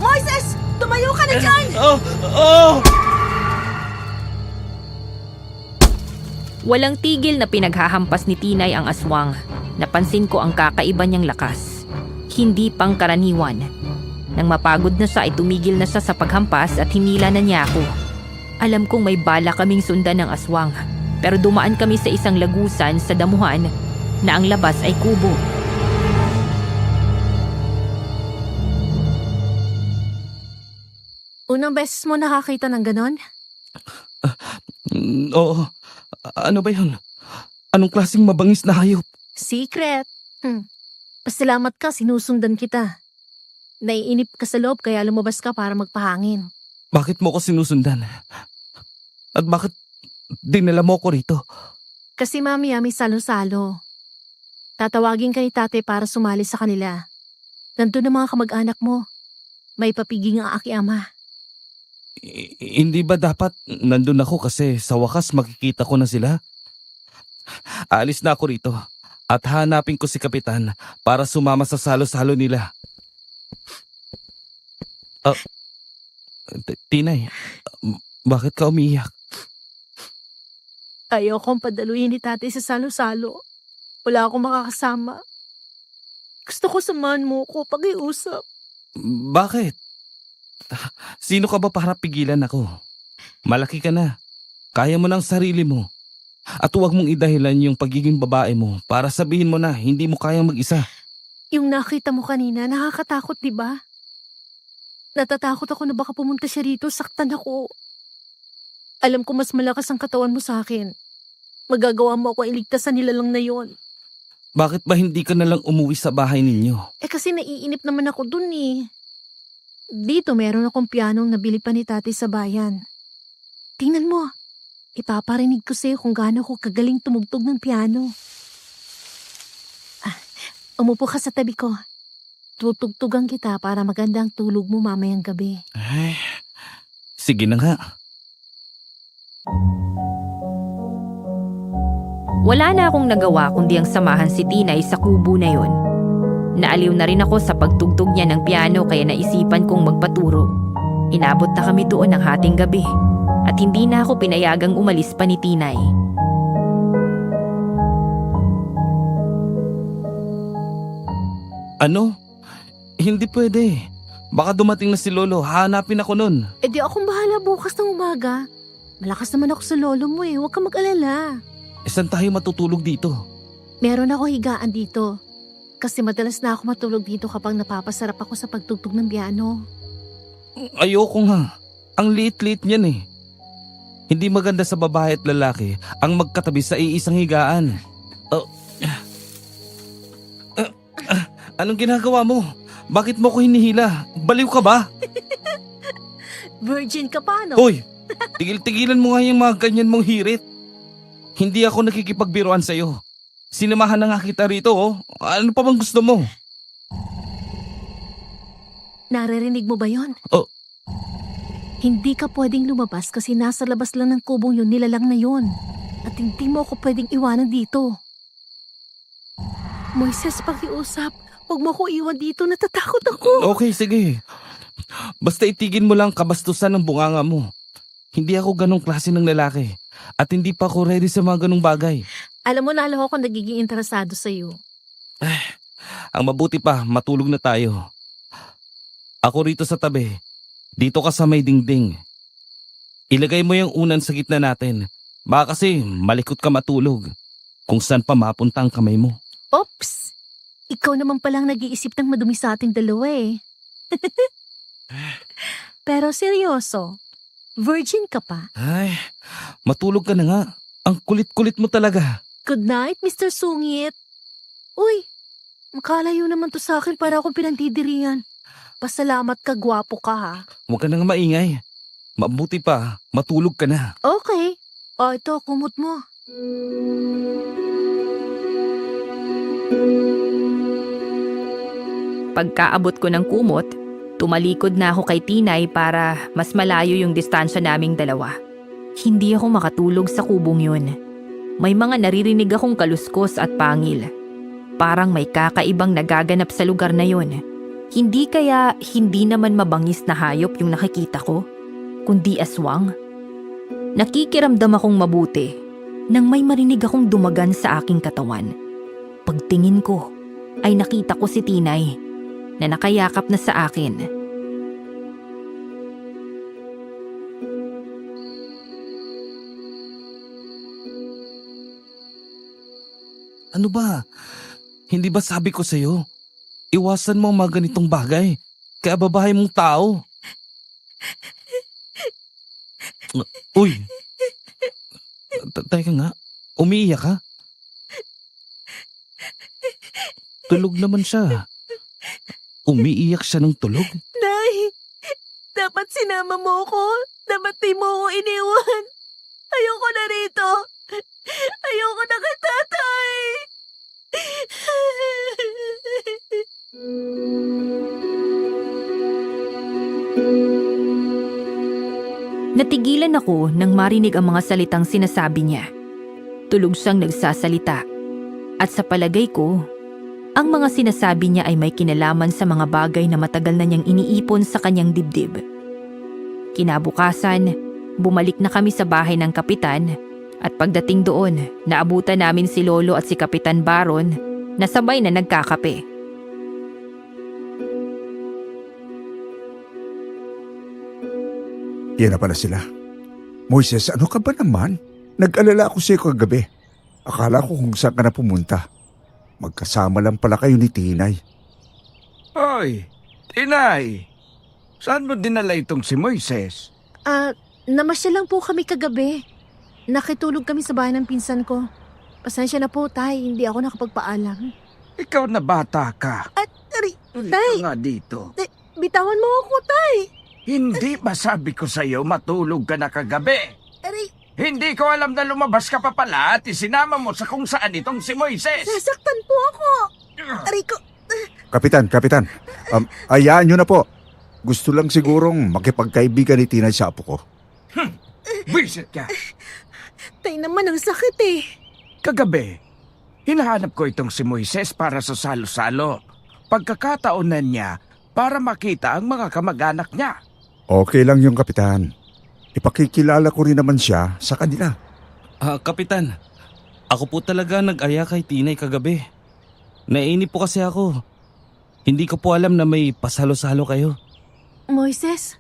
[SPEAKER 8] Moises! Tumayo ka na dyan!
[SPEAKER 3] Walang tigil na pinaghahampas ni Tinay ang aswang. Napansin ko ang kakaiba niyang lakas. Hindi pangkaraniwan. Nang mapagod na siya ay tumigil na siya sa paghampas at hinila na niya ako. Alam kong may bala kaming sundan ng aswang. Pero dumaan kami sa isang lagusan sa damuhan na ang labas ay kubo.
[SPEAKER 7] Unang beses mo nakakita ng ganon?
[SPEAKER 4] Oo. Ano ba yun? Anong klaseng mabangis na hayop?
[SPEAKER 7] Secret. Pasalamat ka, sinusundan kita. Naiinip ka sa loob kaya lumabas ka para magpahangin.
[SPEAKER 4] Bakit mo ko sinusundan? At bakit dinala mo ko rito?
[SPEAKER 7] Kasi mami may salo-salo. Tatawagin ka ni tate para sumali sa kanila. Nandun ang mga kamag-anak mo. May papiging ang aki ama.
[SPEAKER 4] Hindi ba dapat nandun ako kasi sa wakas makikita ko na sila? aalis na ako rito at hanapin ko si Kapitan para sumama sa salo-salo nila. Tinay, bakit ka umiyak?
[SPEAKER 7] Ayaw kong padaluhin ni tatay sa salo-salo. Wala akong makakasama. Gusto ko samahan mo ko pag-iusap.
[SPEAKER 4] Bakit? Sino ka ba para pigilan ako? Malaki ka na. Kaya mo ng sarili mo. At huwag mong idahilan yung pagiging babae mo para sabihin mo na hindi mo kayang mag-isa.
[SPEAKER 7] Yung nakita mo kanina, nakakatakot, di ba? Natatakot ako na baka pumunta siya rito, saktan ako. Alam ko mas malakas ang katawan mo sa akin. Magagawa mo ako iligtas sa nilalang na yon.
[SPEAKER 4] Bakit ba hindi ka nalang umuwi sa bahay ninyo?
[SPEAKER 7] Kasi naiinip naman ako dun eh. Dito meron akong pianong nabili pa ni tatay sa bayan. Tingnan mo, ipaparinig ko sa'yo kung gaano ko kagaling tumugtog ng piano. Umupo ka sa tabi ko. Tutugtugan kita para magandang tulog mo mamayang gabi.
[SPEAKER 4] Ay, sige na nga.
[SPEAKER 3] Wala na akong nagawa kundi ang samahan si Tinay sa kubo na yon. Naaliw na rin ako sa pagtugtog niya ng piano kaya naisipan kong magpaturo. Inabot na kami doon ng hating gabi at hindi na ako pinayagang umalis pa ni Tinay.
[SPEAKER 4] Ano? Hindi pwede. Baka dumating na si Lolo, hanapin ako nun.
[SPEAKER 7] E di akong bahala bukas ng umaga. Malakas naman ako sa lolo mo eh, huwag ka mag-alala.
[SPEAKER 4] Saan tayo matutulog dito?
[SPEAKER 7] Meron ako higaan dito. Kasi madalas na ako matulog dito kapag napapasarap ako sa pagtugtog ng piano.
[SPEAKER 4] Ayoko nga. Ang liit-liit niyan eh. Hindi maganda sa babae at lalaki ang magkatabi sa iisang higaan. Anong ginagawa mo? Bakit mo ko hinihila? Baliw ka ba?
[SPEAKER 7] Virgin ka pa, no?
[SPEAKER 4] Hoy! Tigil-tigilan mo nga yung mga ganyan mong hirit. Hindi ako nakikipagbiruan sa'yo. Sinamahan na nga kita rito, oh. Ano pa bang gusto mo?
[SPEAKER 7] Naririnig mo ba yon?
[SPEAKER 4] Oh.
[SPEAKER 7] Hindi ka pwedeng lumabas kasi nasa labas lang ng kubong yun nilalang na yon. At hindi mo ako pwedeng iwanan dito. Moises, pakiusap. Huwag mo ko iwan dito. Natatakot ako.
[SPEAKER 4] Okay, sige. Basta itigin mo lang kabastusan ng bunganga mo. Hindi ako ganong klase ng lalaki. At hindi pa ako ready sa mga ganong bagay.
[SPEAKER 7] Alam mo, lalo ako nagiging interesado sa'yo.
[SPEAKER 4] Ang mabuti pa, matulog na tayo. Ako rito sa tabi. Dito ka sa may dingding. Ilagay mo yung unan sa gitna natin. Baka kasi malikot ka matulog. Kung saan pa mapunta ang kamay mo.
[SPEAKER 7] Oops! Ikaw naman palang nag-iisip ng madumi sa ating dalawa eh. Pero seryoso, virgin ka pa?
[SPEAKER 4] Ay, matulog ka na nga. Ang kulit-kulit mo talaga.
[SPEAKER 7] Good night, Mr. Sungit. Uy, makalayo naman to sa akin para akong pinagdidirihan. Pasalamat ka, gwapo ka ha.
[SPEAKER 4] Huwag ka nang maingay. Mabuti pa, matulog ka na.
[SPEAKER 7] Okay. O ito, kumot mo.
[SPEAKER 3] Pagkaabot ko ng kumot, tumalikod na ako kay Tinay para mas malayo yung distansya naming dalawa. Hindi ako makatulog sa kubong yun. May mga naririnig akong kaluskos at pangil. Parang may kakaibang nagaganap sa lugar na yun. Hindi kaya hindi naman mabangis na hayop yung nakikita ko, kundi aswang. Nakikiramdam akong mabuti nang may marinig akong dumagan sa aking katawan. Pagtingin ko ay nakita ko si Tinay na nakayakap na sa akin.
[SPEAKER 4] Ano ba? Hindi ba sabi ko sa'yo? Iwasan mo ang mga ganitong bagay. Kaya babae mong tao. Uy! Teka nga, umiiyak ka? Tulog naman siya. Umiiyak siya ng tulog.
[SPEAKER 7] Nay, dapat sinama mo ko. Dapat di mo ko iniwan. Ayoko na rito. Ayoko na kay tatay.
[SPEAKER 3] Natigilan ako nang marinig ang mga salitang sinasabi niya. Tulog siyang nagsasalita. At sa palagay ko, ang mga sinasabi niya ay may kinalaman sa mga bagay na matagal na niyang iniipon sa kanyang dibdib. Kinabukasan, bumalik na kami sa bahay ng kapitan at pagdating doon, naabutan namin si Lolo at si Kapitan Baron na sabay na nagkakape.
[SPEAKER 5] Yan na pala sila. Moises, ano ka ba naman? Nag-alala ako sa'yo kagabi. Akala ko kung saan ka na pumunta. Magkasama lang pala kayo ni Tinay.
[SPEAKER 6] Hoy, Tinay! Saan mo dinala itong si Moises?
[SPEAKER 7] Namasyal lang po kami kagabi. Nakitulog kami sa bahay ng pinsan ko. Pasensya na po, Tay. Hindi ako nakapagpaalam.
[SPEAKER 6] Ikaw na bata ka. Hindi
[SPEAKER 7] Tay!
[SPEAKER 6] ka nga dito.
[SPEAKER 7] Bitawan mo ako, Tay!
[SPEAKER 6] Hindi ba sabi ko sa'yo matulog ka na kagabi?
[SPEAKER 7] Aray,
[SPEAKER 6] Hindi ko alam na lumabas ka pa pala at isinama mo sa kung saan itong si Moises.
[SPEAKER 7] sasaktan po ako! Aray ko!
[SPEAKER 5] Kapitan. Hayaan nyo na po. Gusto lang sigurong makipagkaibigan ni Tinay sa apo ko.
[SPEAKER 6] Bisit ka.
[SPEAKER 7] Tay naman, ang sakit eh.
[SPEAKER 6] Kagabi, hinahanap ko itong si Moises para sa salo-salo. Pagkakataon na niya para makita ang mga kamag-anak niya.
[SPEAKER 5] Okay lang yung kapitan. Ipakikilala ko rin naman siya sa kanila.
[SPEAKER 4] Kapitan, ako po talaga nag-aya kay Tinay kagabi. Naiinip po kasi ako. Hindi ko po alam na may pasalo-salo kayo.
[SPEAKER 7] Moises,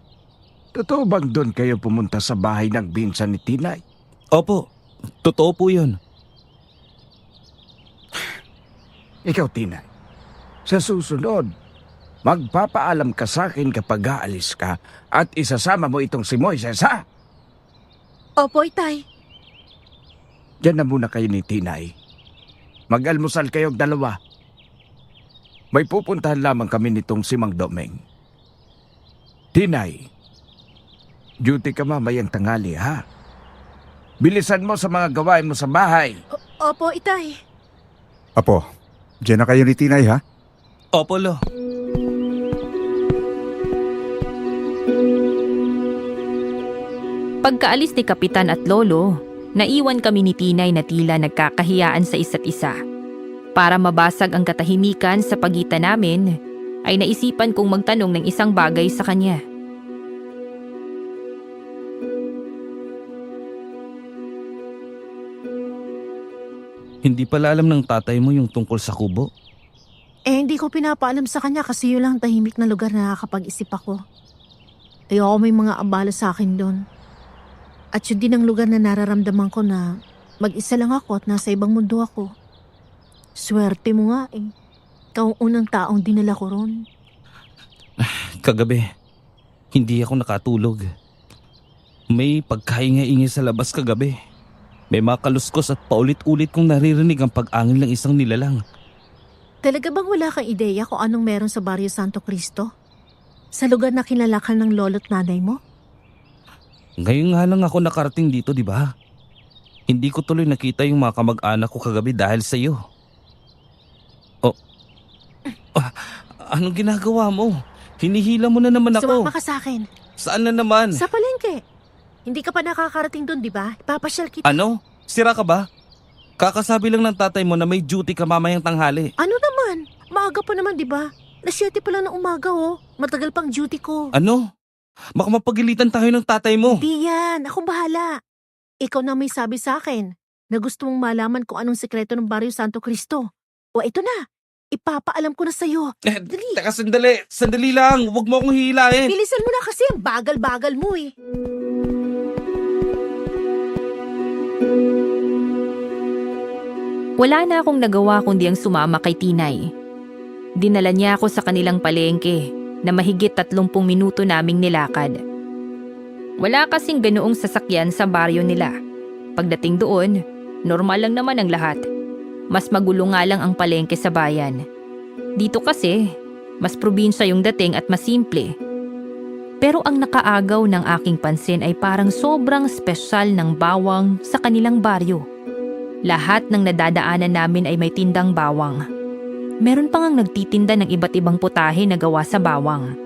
[SPEAKER 6] Totoo bang doon kayo pumunta sa bahay ng binsan ni Tinay?
[SPEAKER 4] Opo, totoo po yun.
[SPEAKER 6] Ikaw, Tinay, sa susunod, magpapaalam ka sa akin kapag aalis ka at isasama mo itong si Moises, ha?
[SPEAKER 7] opo, Tay.
[SPEAKER 6] Diyan na muna kayo ni Tinay. Mag-almusal kayong dalawa. May pupuntahan lamang kami nitong si Mang Domeng. Tinay, duty ka mamayang tanghali, ha? Bilisan mo sa mga gawain mo sa bahay.
[SPEAKER 7] Opo, Itay.
[SPEAKER 5] Apo, diyan na kayo ni Tinay ha?
[SPEAKER 4] Opo, Lo.
[SPEAKER 3] Pagkaalis ni Kapitan at Lolo, naiwan kami ni Tinay na tila nagkakahiyaan sa isa't isa. Para mabasag ang katahimikan sa pagitan namin, ay naisipan kong magtanong ng isang bagay sa kanya.
[SPEAKER 4] Hindi pala alam ng tatay mo yung tungkol sa kubo?
[SPEAKER 7] Hindi ko pinapaalam sa kanya kasi yun lang tahimik na lugar na nakakapag-isip ako. Ayoko may mga abala sa akin doon. At yun din ang lugar na nararamdaman ko na mag-isa lang ako at nasa ibang mundo ako. Swerte mo nga eh. Ikaw ang unang taong dinala ko ron.
[SPEAKER 4] Kagabi, hindi ako nakatulog. May pagkaingay-ingay sa labas kagabi. May mga kaluskos at paulit-ulit kong naririnig ang pag-angil ng isang nilalang.
[SPEAKER 7] Talaga bang wala kang ideya kung anong meron sa Barrio Santo Cristo? Sa lugar na kinalakan ng lolo't nanay mo?
[SPEAKER 4] Ngayon nga lang ako nakarating dito, di ba? Hindi ko tuloy nakita yung mga kamag-anak ko kagabi dahil sa iyo. Anong ginagawa mo? Hinihila mo na naman ako.
[SPEAKER 7] Sumama ka sa akin.
[SPEAKER 4] Saan na naman?
[SPEAKER 7] Sa palengke. Hindi ka pa nakakarating doon, di ba? Ipapasyal kita.
[SPEAKER 4] Ano? Sira ka ba? Kakasabi lang ng tatay mo na may duty ka mamayang tanghali.
[SPEAKER 7] Ano naman? Maaga pa naman, di ba? Alas 7 pa lang ng umaga, oh. Matagal pang duty ko.
[SPEAKER 4] Ano? Baka mapagilitan tayo ng tatay mo.
[SPEAKER 7] Di yan. Akong bahala. Ikaw na may sabi sa akin na gusto mong malaman kung anong sekreto ng Barrio Santo Cristo. O ito na. Ipapaalam ko na sa'yo. Dali.
[SPEAKER 4] Teka, sandali. Sandali lang. Huwag mo akong hihilain.
[SPEAKER 7] Bilisan mo na kasi ang bagal-bagal mo eh.
[SPEAKER 3] Wala na akong nagawa kundi ang sumama kay Tinay. Dinala niya ako sa kanilang palengke na mahigit 30 minuto naming nilakad. Wala kasing ganoong sasakyan sa baryo nila. Pagdating doon, normal lang naman ang lahat. Mas magulo nga lang ang palengke sa bayan. Dito kasi, mas probinsya yung dating at mas simple. Pero ang nakaagaw ng aking pansin ay parang sobrang espesyal ng bawang sa kanilang baryo. Lahat ng nadadaanan namin ay may tindang bawang. Meron pa ngang nagtitinda ng iba't ibang putahe na gawa sa bawang.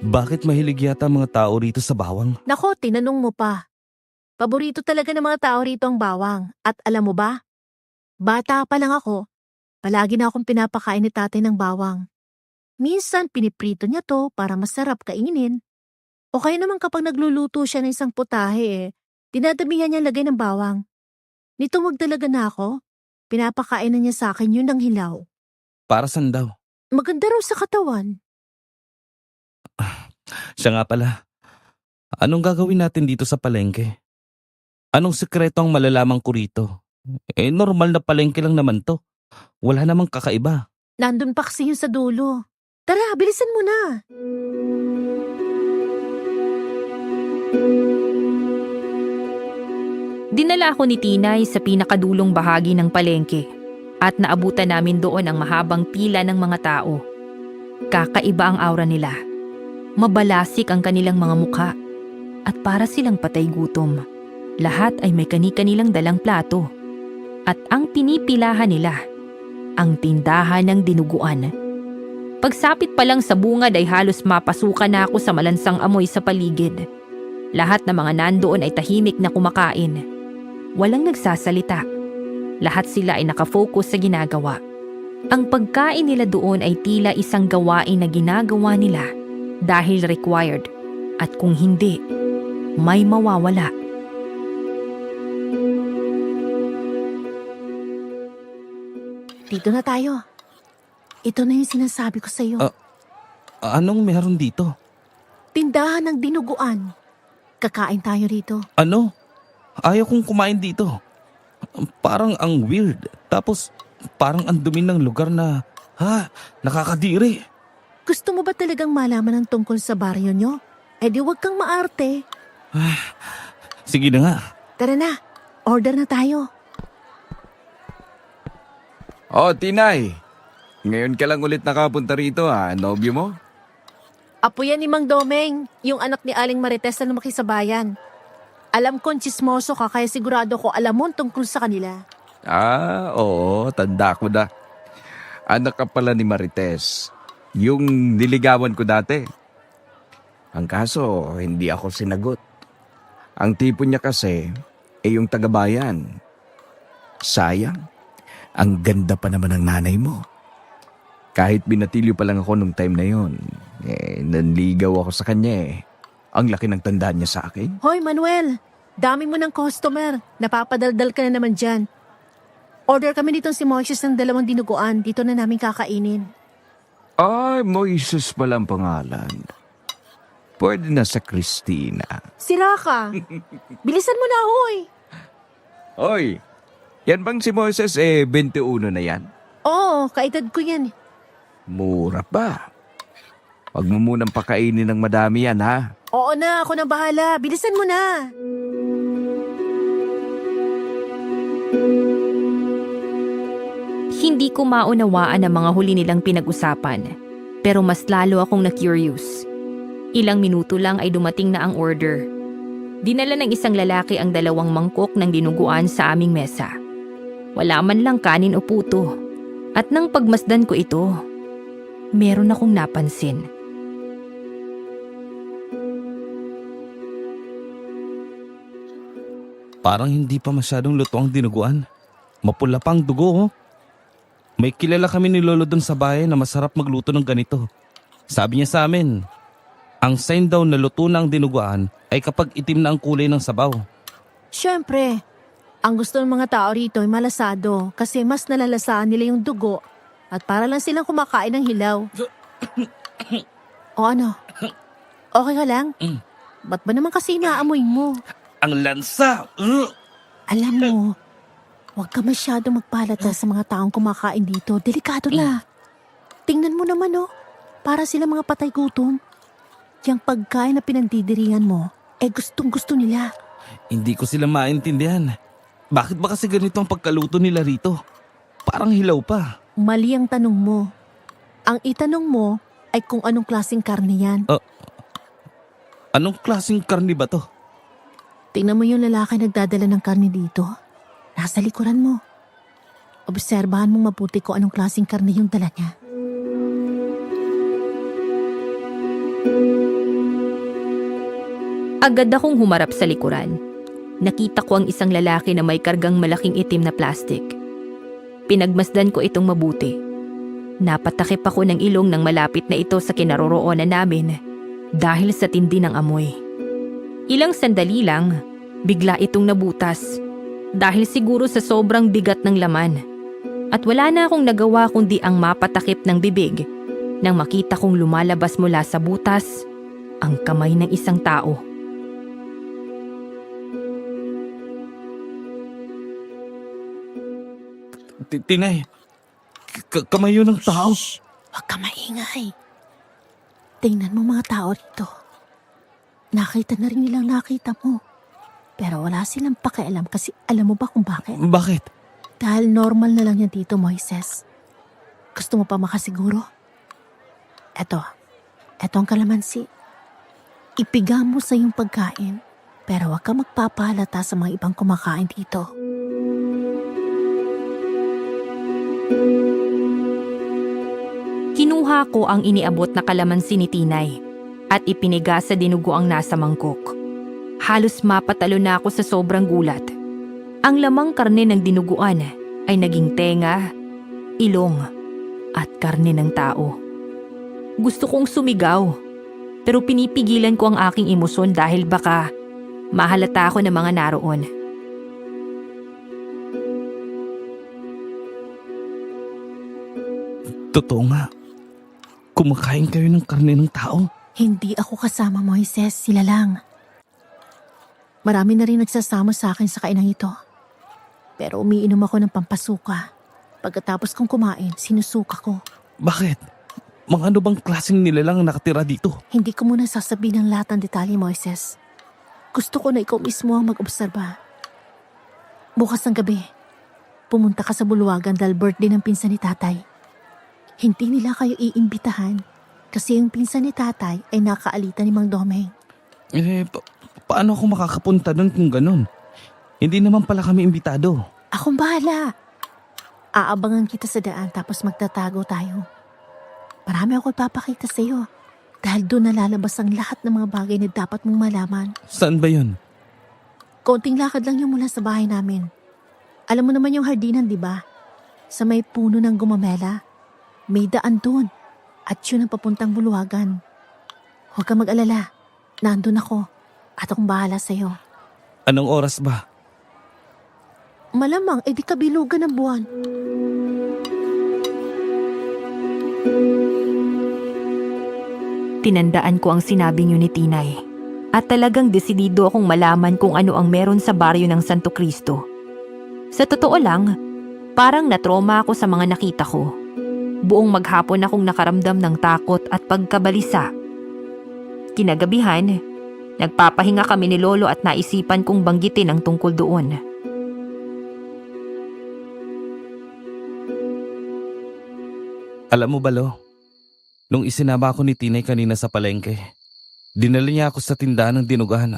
[SPEAKER 4] Bakit mahilig yata mga tao rito sa bawang?
[SPEAKER 7] Nako, tinanong mo pa. Paborito talaga ng mga tao rito ang bawang. At alam mo ba? Bata pa lang ako, palagi na akong pinapakain ni tatay ng bawang. Minsan piniprito niya to para masarap kainin. O kaya naman kapag nagluluto siya ng isang putahe dinadamihan niya lagay ng bawang. Nito magdalaga na ako, pinapakain na niya sa akin yun ng hilaw.
[SPEAKER 4] Para saan daw?
[SPEAKER 7] Maganda raw sa katawan.
[SPEAKER 4] Siya nga pala. Anong gagawin natin dito sa palengke? Anong sekreto ang malalaman ko rito? Normal na palengke lang naman to. Wala namang kakaiba.
[SPEAKER 7] Nandun pa kasi yun sa dulo. Tara, bilisan mo na.
[SPEAKER 3] Dinala ako ni Tinay sa pinakadulong bahagi ng palengke at naabutan namin doon ang mahabang pila ng mga tao. Kakaiba ang aura nila. Mabalasik ang kanilang mga mukha at para silang patay gutom. Lahat ay may kani-kanilang dalang plato. At ang pinipilahan nila, ang tindahan ng dinuguan. Pagsapit pa lang sa bungad ay halos mapasukan na ako sa malansang amoy sa paligid. Lahat ng mga nandoon ay tahimik na kumakain. Walang nagsasalita. Lahat sila ay nakafocus sa ginagawa. Ang pagkain nila doon ay tila isang gawain na ginagawa nila dahil required. At kung hindi, may mawawala.
[SPEAKER 7] Dito na tayo. Ito na yung sinasabi ko sa'yo.
[SPEAKER 4] Anong meron dito?
[SPEAKER 7] Tindahan ng dinuguan. Kakain tayo rito.
[SPEAKER 4] Ano? Ayaw kong kumain dito. Parang ang weird. Tapos parang ang dumi ng lugar na, nakakadiri.
[SPEAKER 7] Gusto mo ba talagang malaman ang tungkol sa baryo nyo? Eh di wag kang maarte.
[SPEAKER 4] Sige na nga.
[SPEAKER 7] Tara na, order na tayo.
[SPEAKER 6] Oh, Tinay. Ngayon ka lang ulit nakapunta rito ha, nobyo mo?
[SPEAKER 7] Apo yan ni Mang Domeng, yung anak ni Aling Marites na lumaki sa bayan. Alam kong chismoso ka kaya sigurado ko alam mo tungkol sa kanila.
[SPEAKER 6] Oo, tanda ko na. Anak ka pala ni Marites. Yung niligawan ko dati. Ang kaso, hindi ako sinagot. Ang tipo niya kasi, yung tagabayan. Sayang, ang ganda pa naman ng nanay mo. Kahit binatilyo pa lang ako nung time na yon, nanligaw ako sa kanya . Ang laki ng tandaan niya sa akin.
[SPEAKER 7] Hoy Manuel, dami mo ng customer. Napapadaldal ka na naman dyan. Order kami ditong si Moises ng 2 dinuguan. Dito na namin kakainin.
[SPEAKER 6] Ay, Moises pala ang pangalan. Pwede na sa Christina.
[SPEAKER 7] Sira ka. Bilisan mo na, hoy.
[SPEAKER 6] Hoy, yan bang si Moises 21 na yan?
[SPEAKER 7] Oo, kaedad ko yan.
[SPEAKER 6] Mura pa. Huwag mo munang pakainin ng madami yan, ha?
[SPEAKER 7] Oo na, ako na bahala. Bilisan mo na.
[SPEAKER 3] Hindi ko maunawaan ang mga huli nilang pinag-usapan, pero mas lalo akong na-curious. Ilang minuto lang ay dumating na ang order. Dinala ng isang lalaki ang 2 mangkok ng dinuguan sa aming mesa. Wala man lang kanin o puto. At nang pagmasdan ko ito, meron akong napansin.
[SPEAKER 4] Parang hindi pa masyadong luto ang dinuguan. Mapula pang dugo. May kilala kami ni Lolo doon sa bahay na masarap magluto ng ganito. Sabi niya sa amin, ang sign daw na luto na ang dinuguan ay kapag itim na ang kulay ng sabaw.
[SPEAKER 7] Siyempre, ang gusto ng mga tao rito ay malasado kasi mas nalalasaan nila yung dugo at para lang silang kumakain ng hilaw. O ano? Okay ka lang? Ba't ba naman kasi inaamoy mo?
[SPEAKER 4] Ang lansa!
[SPEAKER 7] Alam mo, huwag ka masyadong magpalata sa mga taong kumakain dito. Delikado na. Tingnan mo naman para sila mga patay gutom. Yang pagkain na pinagdidiringan mo, gustong gusto nila.
[SPEAKER 4] Hindi ko sila maintindihan. Bakit ba kasi ganito ang pagkaluto nila rito? Parang hilaw pa.
[SPEAKER 7] Mali ang tanong mo. Ang itanong mo ay kung anong klaseng karne yan.
[SPEAKER 4] Anong klaseng karni ba to?
[SPEAKER 7] Tingnan mo yung lalaki nagdadala ng karne dito. Nasa likuran mo. Obserbahan mong mabuti kung anong klaseng karne yung dala niya.
[SPEAKER 3] Agad akong humarap sa likuran. nakita ko ang isang lalaki na may kargang malaking itim na plastic. Pinagmasdan ko itong mabuti. Napatakip ako ng ilong nang malapit na ito sa kinaroroonan namin dahil sa tindi ng amoy. Ilang sandali lang, bigla itong nabutas dahil siguro sa sobrang bigat ng laman. At wala na akong nagawa kundi ang mapatakip ng bibig nang makita kong lumalabas mula sa butas ang kamay ng isang tao.
[SPEAKER 4] Tinay, kamay yun ng tao.
[SPEAKER 7] Huwag ka maingay. Tingnan mo mga tao rito. Nakita na rin nilang nakita mo. Pero wala silang pakialam kasi alam mo ba kung bakit?
[SPEAKER 4] Bakit?
[SPEAKER 7] Dahil normal na lang yan dito, Moises. Gusto mo pa makasiguro? Eto ang kalamansi. Ipiga mo sa iyong pagkain, pero huwag ka magpapahalata sa mga ibang kumakain dito.
[SPEAKER 3] Kinuha ko ang iniabot na kalamansi ni Tinay at ipiniga sa dinugo ang nasa mangkok. Halos mapatalo na ako sa sobrang gulat. Ang lamang karne ng dinuguan ay naging tenga, ilong, at karne ng tao. Gusto kong sumigaw, pero pinipigilan ko ang aking emosyon dahil baka mahalata ako ng mga naroon.
[SPEAKER 4] Totoo nga. Kumakain kayo ng karne ng tao.
[SPEAKER 7] Hindi ako kasama, Moises. Sila lang. Marami na rin nagsasama sa akin sa kainang ito. Pero umiinom ako ng pampasuka. Pagkatapos kong kumain, sinusuka ko.
[SPEAKER 4] Bakit? Mga ano bang klaseng nilalang nakatira dito?
[SPEAKER 7] Hindi ko muna sasabihin ang lahat ng detalye, Moises. Gusto ko na ikaw mismo ang mag-obserba. Bukas ng gabi, pumunta ka sa Buluwagan dahil birthday ng pinsan ni tatay. Hindi nila kayo iimbitahan kasi yung pinsan ni tatay ay nakaalitan ni Mang Domeng.
[SPEAKER 4] Paano ako makakapunta doon kung ganun? Hindi naman pala kami imbitado.
[SPEAKER 7] Akong bahala. Aabangan kita sa daan tapos magtatago tayo. Marami ako ipapakita sa iyo dahil doon nalalabas ang lahat ng mga bagay na dapat mong malaman.
[SPEAKER 4] Saan ba yun?
[SPEAKER 7] Konting lakad lang yung mula sa bahay namin. Alam mo naman yung hardinan, di ba? Sa may puno ng gumamela. May daan doon. At yun ang papuntang Buluwagan. Huwag kang mag-alala. Nandun ako. At akong bahala sa'yo.
[SPEAKER 4] Anong oras ba?
[SPEAKER 7] Malamang, edi kabilugan ng buwan.
[SPEAKER 3] Tinandaan ko ang sinabi niyo ni Tinay. At talagang desidido akong malaman kung ano ang meron sa baryo ng Santo Cristo. Sa totoo lang, parang natroma ako sa mga nakita ko. Buong maghapon akong nakaramdam ng takot at pagkabalisa. Kinagabihan, nagpapahinga kami ni Lolo at naisipan kong banggitin ang tungkol doon.
[SPEAKER 4] Alam mo ba, Lo? Nung isinama ako ni Tinay kanina sa palengke, dinala niya ako sa tindahan ng dinugahan.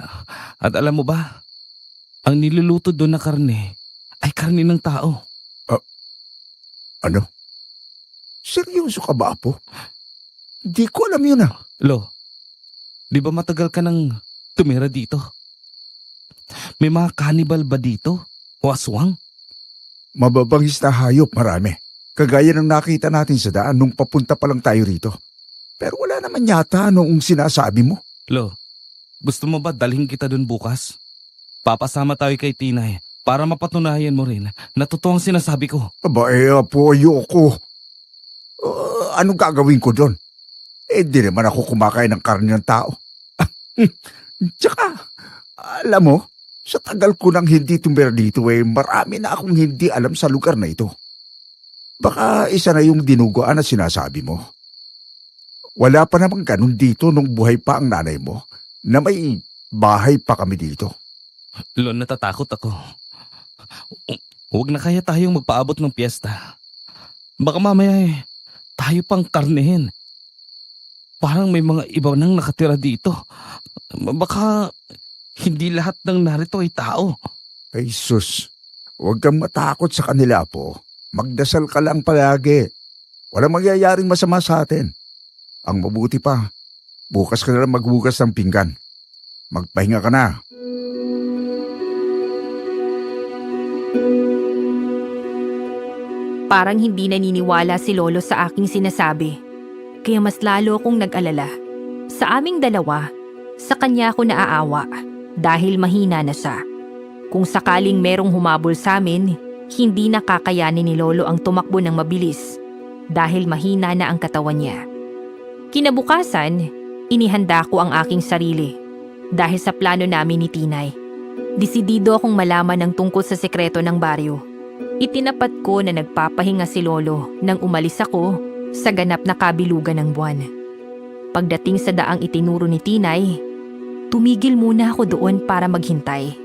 [SPEAKER 4] At alam mo ba, ang niluluto doon na karne ay karne ng tao.
[SPEAKER 5] Ano? Seryoso ka ba, Apo? Di ko alam yun ah.
[SPEAKER 4] Lo, di ba matagal ka nang tumira dito? May mga cannibal ba dito? O aswang?
[SPEAKER 5] Mababangis na hayop marami. Kagaya ng nakita natin sa daan nung papunta pa lang tayo rito. Pero wala naman yata noong sinasabi mo.
[SPEAKER 4] Lo, gusto mo ba dalhin kita doon bukas? Papasama tayo kay Tinay para mapatunayan mo rin na totoo ang sinasabi ko.
[SPEAKER 5] Aba Apo, ayoko. Anong gagawin ko doon? Di naman ako kumakain ng karne ng tao. Tsaka, alam mo, sa tagal ko nang hindi tumira dito marami na akong hindi alam sa lugar na ito. Baka isa na yung dinuguan na sinasabi mo. Wala pa namang ganun dito nung buhay pa ang nanay mo na may bahay pa kami dito.
[SPEAKER 4] Lo, natatakot ako. Huwag na kaya tayong magpaabot ng piyesta. Baka mamaya tayo pang karnehin. Parang may mga iba nang nakatira dito. Baka hindi lahat ng narito ay tao.
[SPEAKER 5] Ay sus, huwag kang matakot sa kanila po. Magdasal ka lang palagi. Walang mangyayaring masama sa atin. Ang mabuti pa, bukas ka na lang maghugas ng pinggan. Magpahinga ka na.
[SPEAKER 3] Parang hindi naniniwala si Lolo sa aking sinasabi. Kaya mas lalo akong nag-alala. Sa aming dalawa, sa kanya ako naaawa dahil mahina na siya. Kung sakaling merong humabol sa amin, hindi nakakayanin ni Lolo ang tumakbo ng mabilis dahil mahina na ang katawan niya. Kinabukasan, inihanda ko ang aking sarili dahil sa plano namin ni Tinay. Desidido akong malaman ang tungkol sa sekreto ng baryo. Itinapat ko na nagpapahinga si Lolo nang umalis ako sa ganap na kabilugan ng buwan. Pagdating sa daang itinuro ni Tinay, tumigil muna ako doon para maghintay.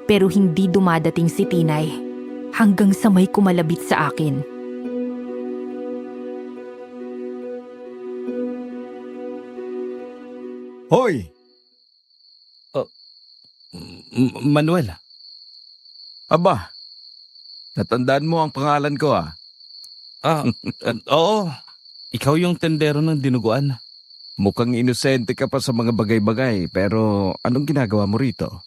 [SPEAKER 3] Pero hindi dumadating si Tinay hanggang sa may kumalabit sa akin.
[SPEAKER 6] Hoy!
[SPEAKER 4] Manuel,
[SPEAKER 6] Aba, natandaan mo ang pangalan ko ah.
[SPEAKER 4] oo. Ikaw yung tendero ng dinuguan.
[SPEAKER 6] Mukhang inosente ka pa sa mga bagay-bagay, pero anong ginagawa mo rito?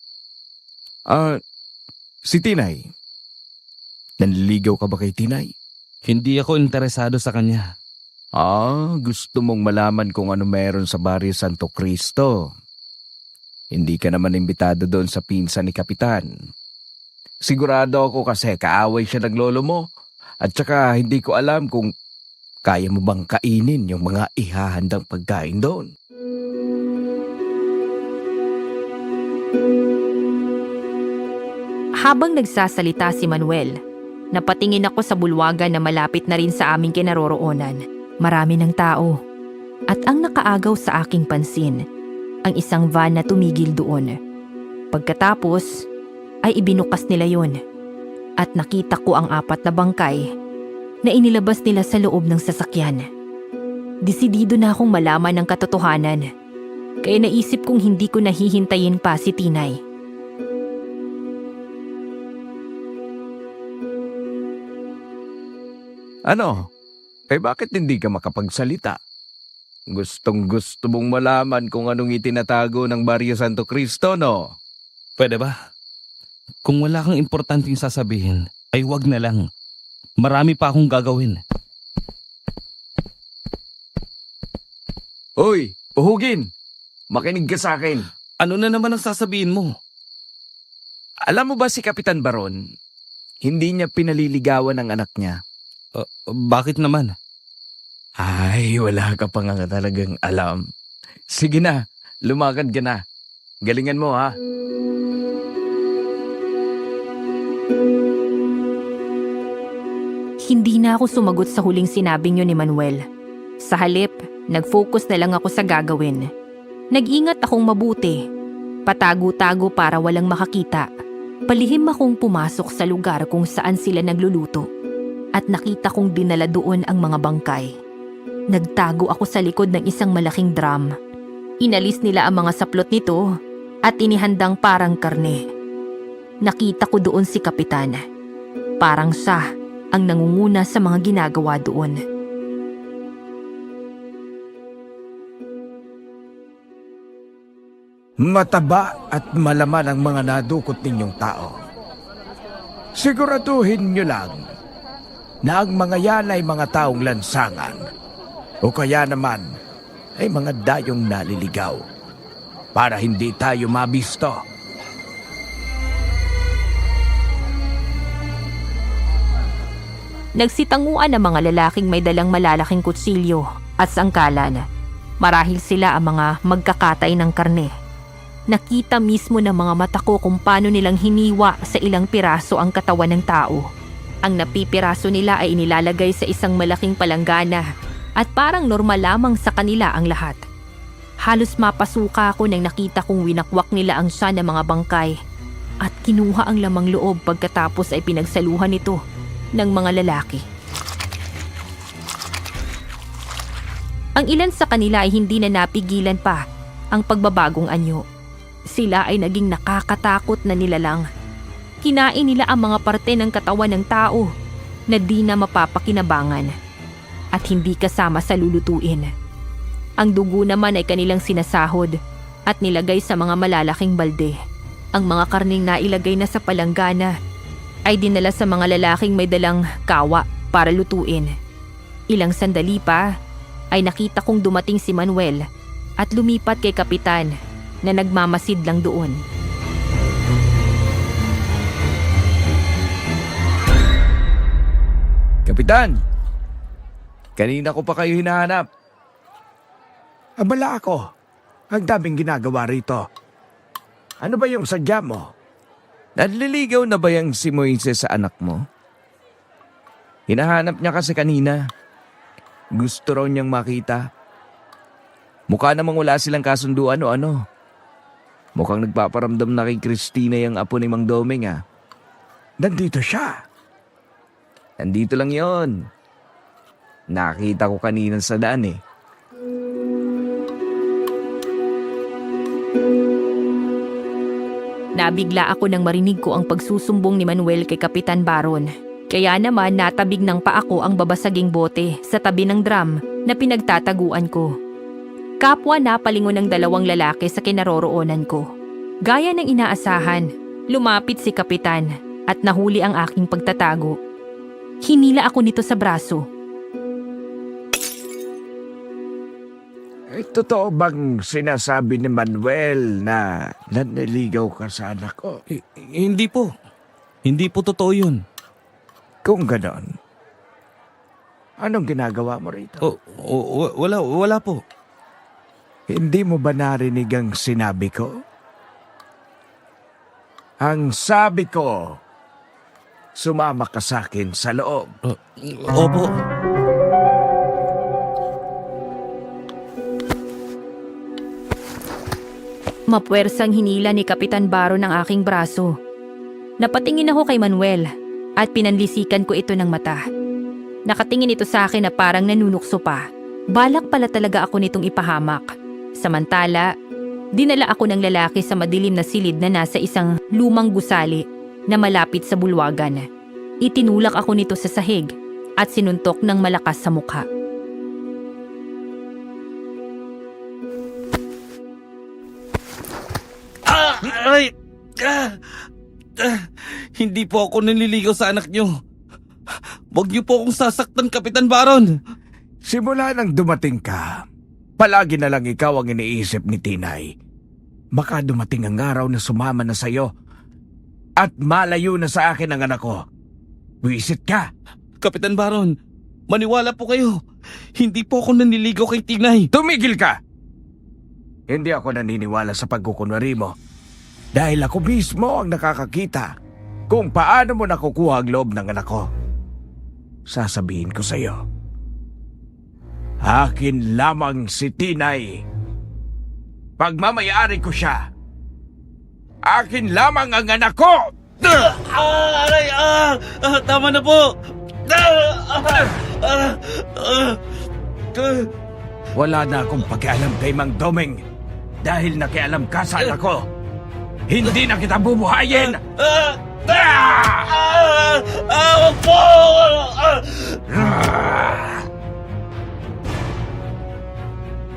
[SPEAKER 6] Si Tinay. Nanliligaw ka ba kay Tinay?
[SPEAKER 4] Hindi ako interesado sa kanya.
[SPEAKER 6] Gusto mong malaman kung ano meron sa Barrio Santo Cristo. Hindi ka naman imbitado doon sa pinsan ni Kapitan. Sigurado ako kasi kaaway siya ng lolo mo. At saka hindi ko alam kung kaya mo bang kainin yung mga ihahandang pagkain doon.
[SPEAKER 3] Habang nagsasalita si Manuel, napatingin ako sa bulwagan na malapit na rin sa aming kinaroroonan. Marami ng tao. At ang nakaagaw sa aking pansin, ang isang van na tumigil doon. Pagkatapos, ay ibinukas nila yon. At nakita ko ang 4 na bangkay na inilabas nila sa loob ng sasakyan. Desidido na akong malaman ang katotohanan. Kaya naisip kong hindi ko nahihintayin pa si Tinay.
[SPEAKER 6] Ano? Bakit hindi ka makapagsalita? Gustong gusto mong malaman kung anong itinatago ng Barrio Santo Cristo, no?
[SPEAKER 4] Pwede ba? Kung wala kang importanteng sasabihin, ay wag na lang. Marami pa akong gagawin.
[SPEAKER 6] Hoy, uhugin! Makinig ka sa akin.
[SPEAKER 4] Ano na naman ang sasabihin mo?
[SPEAKER 6] Alam mo ba si Kapitan Baron? Hindi niya pinaliligawan ang anak niya.
[SPEAKER 4] Bakit naman?
[SPEAKER 6] Ay, wala ka pa nga talagang alam. Sige na, lumakad ka na. Galingan mo ha.
[SPEAKER 3] Hindi na ako sumagot sa huling sinabing yun ni Manuel. Sa halip, nag-focus na lang ako sa gagawin. Nag-ingat akong mabuti. Patago-tago para walang makakita. Palihim akong pumasok sa lugar kung saan sila nagluluto. At nakita kong dinala doon ang mga bangkay. Nagtago ako sa likod ng isang malaking drum. Inalis nila ang mga saplot nito at inihandang parang karne. Nakita ko doon si Kapitan. Parang siya ang nangunguna sa mga ginagawa doon.
[SPEAKER 6] Mataba at malaman ang mga nadukot ninyong tao. Siguraduhin nyo lang na ang mga yan ay mga taong lansangan o kaya naman ay mga dayong naliligaw para hindi tayo mabisto.
[SPEAKER 3] Nagsitanguan ang mga lalaking may dalang malalaking kutsilyo at sangkalan. Marahil sila ang mga magkakatay ng karne. Nakita mismo ng mga mata ko kung paano nilang hiniwa sa ilang piraso ang katawan ng tao. Ang napipiraso nila ay inilalagay sa isang malaking palanggana at parang normal lamang sa kanila ang lahat. Halos mapasuka ako nang nakita kong winakwak nila ang siya ng mga bangkay at kinuha ang lamang loob pagkatapos ay pinagsaluhan ito ng mga lalaki. Ang ilan sa kanila ay hindi na napigilan pa ang pagbabagong anyo. Sila ay naging nakakatakot na nilalang. Kinain nila ang mga parte ng katawan ng tao na di na mapapakinabangan at hindi kasama sa lulutuin. Ang dugo naman ay kanilang sinasahod at nilagay sa mga malalaking balde. Ang mga karning nailagay na sa palanggana ay dinala sa mga lalaking may dalang kawa para lutuin. Ilang sandali pa ay nakita kong dumating si Manuel at lumipat kay Kapitan na nagmamasid lang doon.
[SPEAKER 6] Kapitan, kanina ko pa kayo hinahanap. Abala ako. Ang daming ginagawa rito. Ano ba yung sadya mo? Nanliligaw na ba yung si Moises sa anak mo? Hinahanap niya kasi kanina. Gusto raw niyang makita. Mukha namang wala silang kasunduan o ano. Mukhang nagpaparamdam na kay Christina yung apo ni Mang Doming ah. Nandito siya. Nandito lang yon. Nakita ko kanina sa daan eh.
[SPEAKER 3] Nabigla ako nang marinig ko ang pagsusumbong ni Manuel kay Kapitan Baron. Kaya naman natabig ng pa ako ang babasaging bote sa tabi ng drum na pinagtataguan ko. Kapwa napalingon ng dalawang lalaki sa kinaroroonan ko. Gaya ng inaasahan, lumapit si Kapitan at nahuli ang aking pagtatago. Hinila ako nito sa braso.
[SPEAKER 6] Totoo bang sinasabi ni Manuel na naniligaw ka sa anak ko?
[SPEAKER 4] Hindi po. Hindi po totoo yun.
[SPEAKER 6] Kung ganon, anong ginagawa mo rito?
[SPEAKER 4] Wala po.
[SPEAKER 6] Hindi mo ba narinig ang sinabi ko? Ang sabi ko, sumama ka sa akin sa loob.
[SPEAKER 4] Opo.
[SPEAKER 3] Mapuwersang hinila ni Kapitan Baron ang aking braso. Napatingin ako kay Manuel at pinanlisikan ko ito ng mata. Nakatingin ito sa akin na parang nanunukso pa. Balak pala talaga ako nitong ipahamak. Samantala, dinala ako ng lalaki sa madilim na silid na nasa isang lumang gusali na malapit sa bulwagan. Itinulak ako nito sa sahig at sinuntok ng malakas sa mukha.
[SPEAKER 4] Hindi po ako nililigaw sa anak niyo. Huwag niyo po akong sasaktan, Kapitan Baron.
[SPEAKER 6] Simula nang dumating ka, palagi na lang ikaw ang iniisip ni Tinay. Baka dumating ang araw na sumama na sa'yo at malayo na sa akin ang anak ko. Wisit ka.
[SPEAKER 4] Kapitan Baron, maniwala po kayo. Hindi po ako nanliligaw kay Tinay.
[SPEAKER 6] Tumigil ka! Hindi ako naniniwala sa pagkukunwari mo. Dahil ako mismo ang nakakakita kung paano mo nakukuha ang loob ng anak ko. Sasabihin ko sa'yo, akin lamang si Tinay. Pagmamayari ko siya, akin lamang ang anak ko!
[SPEAKER 4] Aray! Tama na po!
[SPEAKER 6] Wala na akong pakialam kay Mang Doming dahil nakialam ka sa anak ko. Hindi na kita bubuhayin!
[SPEAKER 4] Wag po!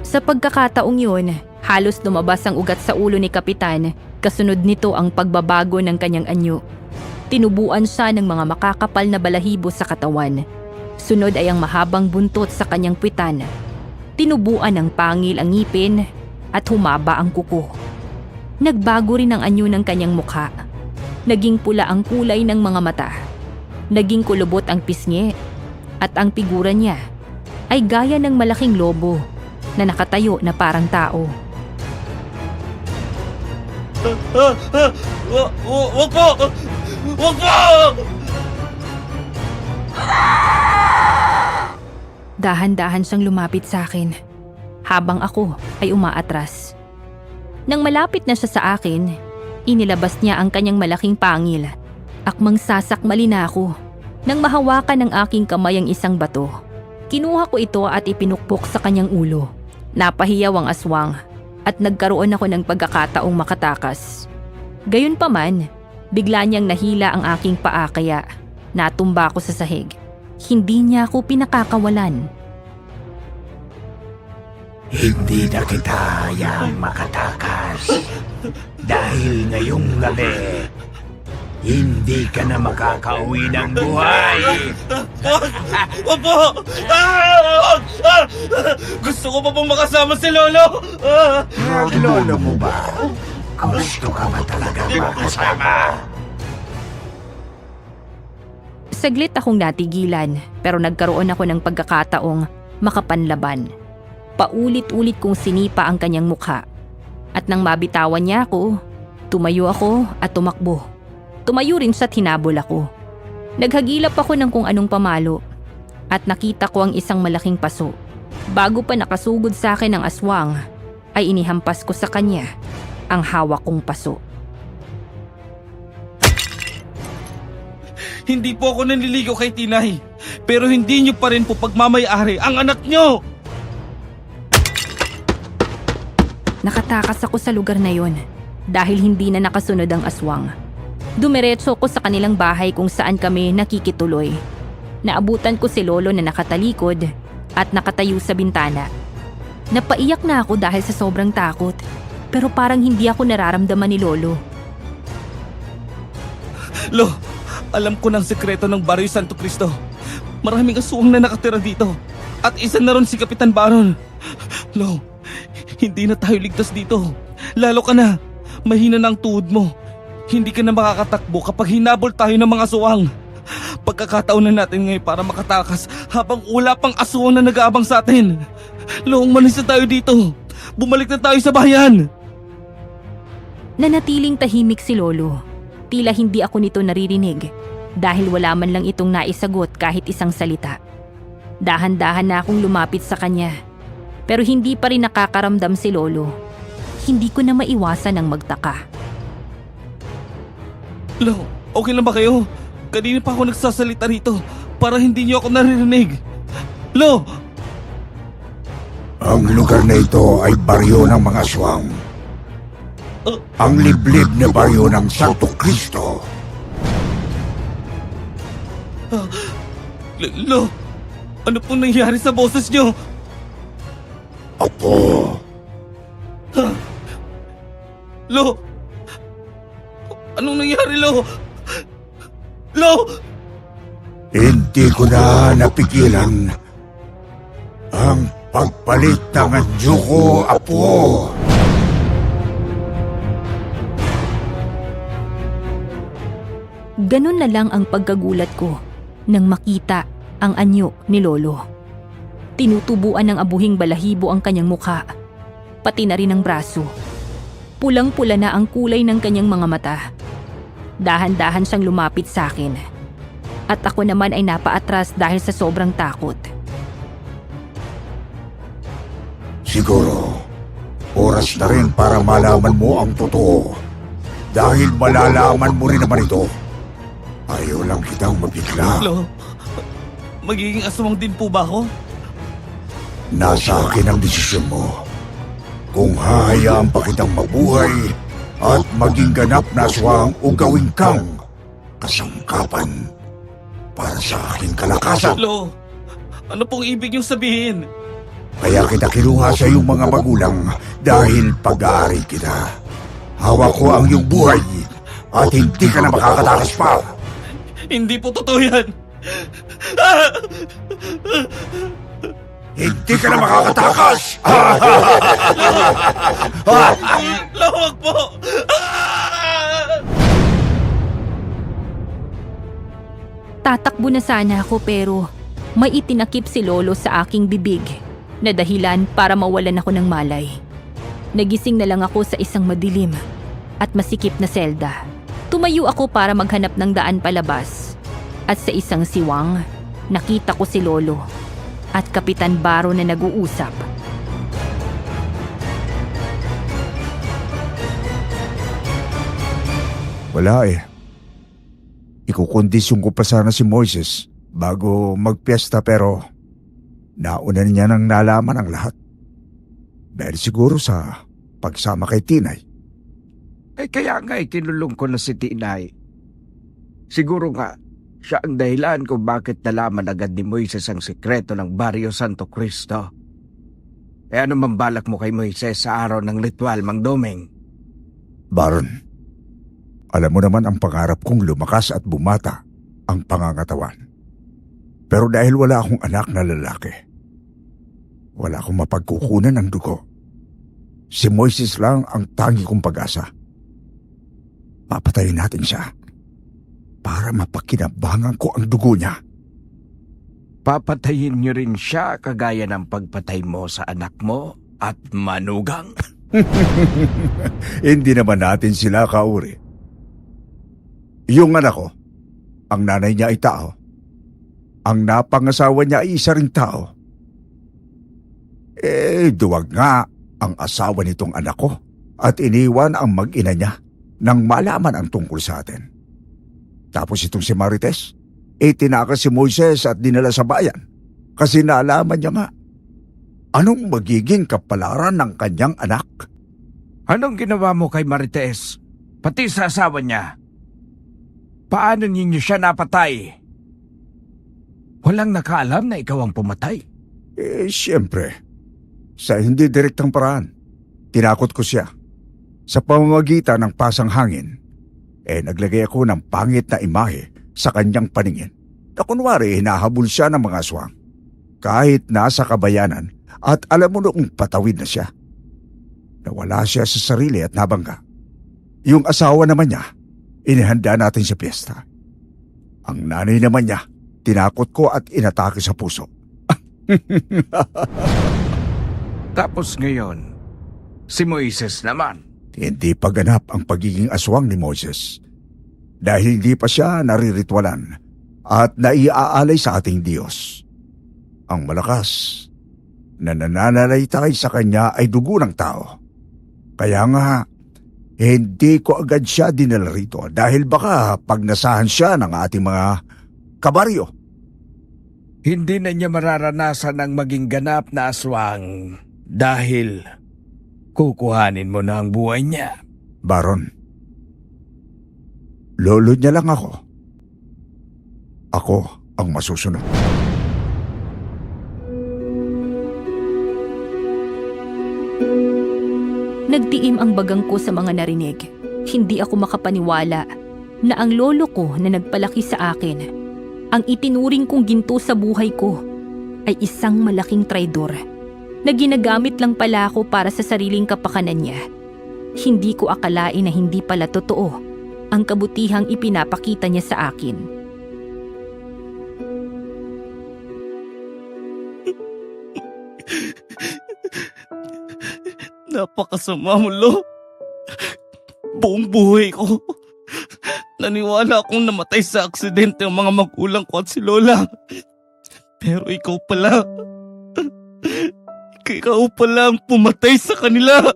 [SPEAKER 3] Sa pagkakataong yun, halos lumabas ang ugat sa ulo ni Kapitan, kasunod nito ang pagbabago ng kanyang anyo. Tinubuan siya ng mga makakapal na balahibo sa katawan. Sunod ay ang mahabang buntot sa kanyang puwitan. Tinubuan ng pangil ang ngipin at humaba ang kuko. Nagbago rin ang anyo ng kanyang mukha. Naging pula ang kulay ng mga mata. Naging kulubot ang pisngi at ang figura niya ay gaya ng malaking lobo na nakatayo na parang tao.
[SPEAKER 4] Wag po! Wag po!
[SPEAKER 3] Dahan-dahan siyang lumapit sa akin habang ako ay umaatras. Nang malapit na siya sa akin, inilabas niya ang kanyang malaking pangil. Akmang sasakmali na ako nang mahawakan ng aking kamay ang isang bato. Kinuha ko ito at ipinukpok sa kanyang ulo. Napahiyaw ang aswang at nagkaroon ako ng pagkakataong makatakas. Gayunpaman, bigla niyang nahila ang aking paa kaya natumba ako sa sahig. Hindi niya ako pinakakawalan.
[SPEAKER 6] Hindi na kita hayang makatakas. Dahil ngayong gabi,
[SPEAKER 9] hindi ka na makakauwi ng buhay.
[SPEAKER 4] Wag po! Gusto ko pa pong makasama si Lolo!
[SPEAKER 9] Ang lolo mo ba? Gusto ka ba talaga makasama?
[SPEAKER 3] Saglit akong natigilan pero nagkaroon ako ng pagkakataong makapanlaban. Paulit-ulit kong sinipa ang kanyang mukha. At nang mabitawan niya ako, tumayo ako at tumakbo. Tumayo rin siya at hinabol ako. Naghagilap ako ng kung anong pamalo at nakita ko ang isang malaking paso. Bago pa nakasugod sa akin ang aswang, ay inihampas ko sa kanya ang hawak kong paso.
[SPEAKER 4] Hindi po ako nanliligaw kay Tinay, pero hindi niyo pa rin po pagmamayari ang anak niyo!
[SPEAKER 3] Nakatakas ako sa lugar na yon dahil hindi na nakasunod ang aswang. Dumiretso ko sa kanilang bahay kung saan kami nakikituloy. Naabutan ko si Lolo na nakatalikod at nakatayo sa bintana. Napaiyak na ako dahil sa sobrang takot, pero parang hindi ako nararamdaman ni Lolo.
[SPEAKER 4] Lo, alam ko ng sekreto ng Barrio Santo Cristo. Maraming aswang na nakatira dito at isa na ron si Kapitan Baron. Lo, hindi na tayo ligtas dito. Lalo ka na, mahina na ang tuhod mo. Hindi ka na makakatakbo kapag hinabol tayo ng mga aswang. Pagkakataon na natin ngayon para makatakas habang wala pang aswang na nag-aabang sa atin. Lo, umalis na tayo dito. Bumalik na tayo sa bayan.
[SPEAKER 3] Nanatiling tahimik si Lolo. Tila hindi ako nito naririnig dahil wala man lang itong naisagot kahit isang salita. Dahan-dahan na akong lumapit sa kanya. Pero hindi pa rin nakakaramdam si Lolo. Hindi ko na maiwasan ang magtaka.
[SPEAKER 4] Lo, okay lang ba kayo? Kanina pa ako nagsasalita rito para hindi niyo ako naririnig. Lo!
[SPEAKER 5] Ang lugar na ito ay baryo ng mga aswang. Ang liblib na baryo ng Santo Cristo.
[SPEAKER 4] Lo, ano pong nangyari sa boses niyo?
[SPEAKER 5] Apo,
[SPEAKER 4] Lo! Anong nangyari, Lo? Lo!
[SPEAKER 5] hindi ko na napigilan ang pagpalit ng anyo ko, Apo.
[SPEAKER 3] Ganun na lang ang pagkagulat ko nang makita ang anyo ni Lolo. Tinutubuan ng abuhing balahibo ang kanyang mukha, pati na rin ang braso. Pulang-pula na ang kulay ng kanyang mga mata. Dahan-dahan siyang lumapit sa akin. At ako naman ay napaatras dahil sa sobrang takot.
[SPEAKER 5] Siguro, oras na rin para malaman mo ang totoo. Dahil malalaman mo rin naman ito. Ayaw lang kitang mabigla.
[SPEAKER 4] Lo, magiging aswang din po ba ako?
[SPEAKER 5] Nasa akin ang desisyon mo. Kung hahayaan pa kitang mabuhay at maging ganap na aswang o gawin kang kasangkapan para sa aking kalakasan.
[SPEAKER 4] Lo, ano pong ibig niyong sabihin?
[SPEAKER 5] Kaya kita kinuha sa iyong mga magulang dahil pag-aari kita. Hawak ko ang iyong buhay at hindi ka na makakatakas pa.
[SPEAKER 4] Hindi po totoo yan.
[SPEAKER 5] Hindi ka na makakatakas!
[SPEAKER 4] Lo, wag po!
[SPEAKER 3] Tatakbo na sana ako pero may itinakip si Lolo sa aking bibig na dahilan para mawalan ako ng malay. Nagising na lang ako sa isang madilim at masikip na selda. Tumayo ako para maghanap ng daan palabas at sa isang siwang nakita ko si Lolo at Kapitan Baro na nag-uusap.
[SPEAKER 5] Wala eh. Ikukondisyon ko pa sana si Moises bago magpiesta pero nauna niya nang nalaman ang lahat. Dahil siguro sa pagsama kay Tinay.
[SPEAKER 6] Kaya nga kinulong ko na si Tinay. Siguro nga, siya ang dahilan kung bakit nalaman agad ni Moises ang sikreto ng Barrio Santo Cristo. Ano man balak mo kay Moises sa araw ng ritual, Mang Domeng?
[SPEAKER 5] Baron, Alam mo naman ang pangarap kong lumakas at bumata ang pangangatawan. Pero dahil wala akong anak na lalaki, wala akong mapagkukunan ng dugo. Si Moises lang ang tangi kong pag-asa. Papatayin natin siya para mapakinabangan ko ang dugo niya.
[SPEAKER 6] Papatayin niyo rin siya kagaya ng pagpatay mo sa anak mo at manugang.
[SPEAKER 5] Hindi naman natin sila kauri. Yung anak ko, ang nanay niya ay tao. Ang napangasawa niya ay isa ring tao. Duwag nga ang asawa nitong anak ko at iniwan ang mag-ina niya nang malaman ang tungkol sa atin. Tapos itong si Marites, tinakas si Moises at dinala sa bayan kasi naalaman niya nga anong magiging kapalaran ng kanyang anak.
[SPEAKER 6] Anong ginawa mo kay Marites? Pati sa asawa niya? Paano ninyo siya napatay? Walang nakaalam na ikaw ang pumatay.
[SPEAKER 5] Siyempre, sa hindi direktang paraan, tinakot ko siya. Sa pamamagitan ng pasang hangin, naglagay ako ng pangit na imahe sa kanyang paningin na kunwari hinahabol siya ng mga aswang. Kahit nasa kabayanan at alam mo noong patawid na siya. Nawala siya sa sarili at nabangga. Yung asawa naman niya, inihanda natin sa piyesta. Ang nanay naman niya, tinakot ko at inatake sa puso.
[SPEAKER 6] Tapos ngayon, si Moises naman.
[SPEAKER 5] Hindi pa ganap ang pagiging aswang ni Moses dahil hindi pa siya nariritwalan at naiaalay sa ating Diyos. Ang malakas na nananalaytay sa kanya ay dugo ng tao. Kaya nga, hindi ko agad siya dinala rito dahil baka pagnasahan siya ng ating mga kabaryo.
[SPEAKER 6] Hindi na niya mararanasan ang maging ganap na aswang dahil kukuhanin mo na ang buhay niya.
[SPEAKER 5] Baron, lolo niya lang ako. Ako ang masusunod.
[SPEAKER 3] Nagtiim ang bagang ko sa mga narinig. Hindi ako makapaniwala na ang lolo ko na nagpalaki sa akin, ang itinuring kong ginto sa buhay ko, ay isang malaking traidor na ginagamit lang pala ako para sa sariling kapakanan niya. Hindi ko akalain na hindi pala totoo ang kabutihang ipinapakita niya sa akin.
[SPEAKER 4] Napakasama mo, Lo. Buong buhay ko, naniwala akong namatay sa aksidente ang mga magulang ko at si Lola. Pero ikaw pala ang pumatay sa kanila.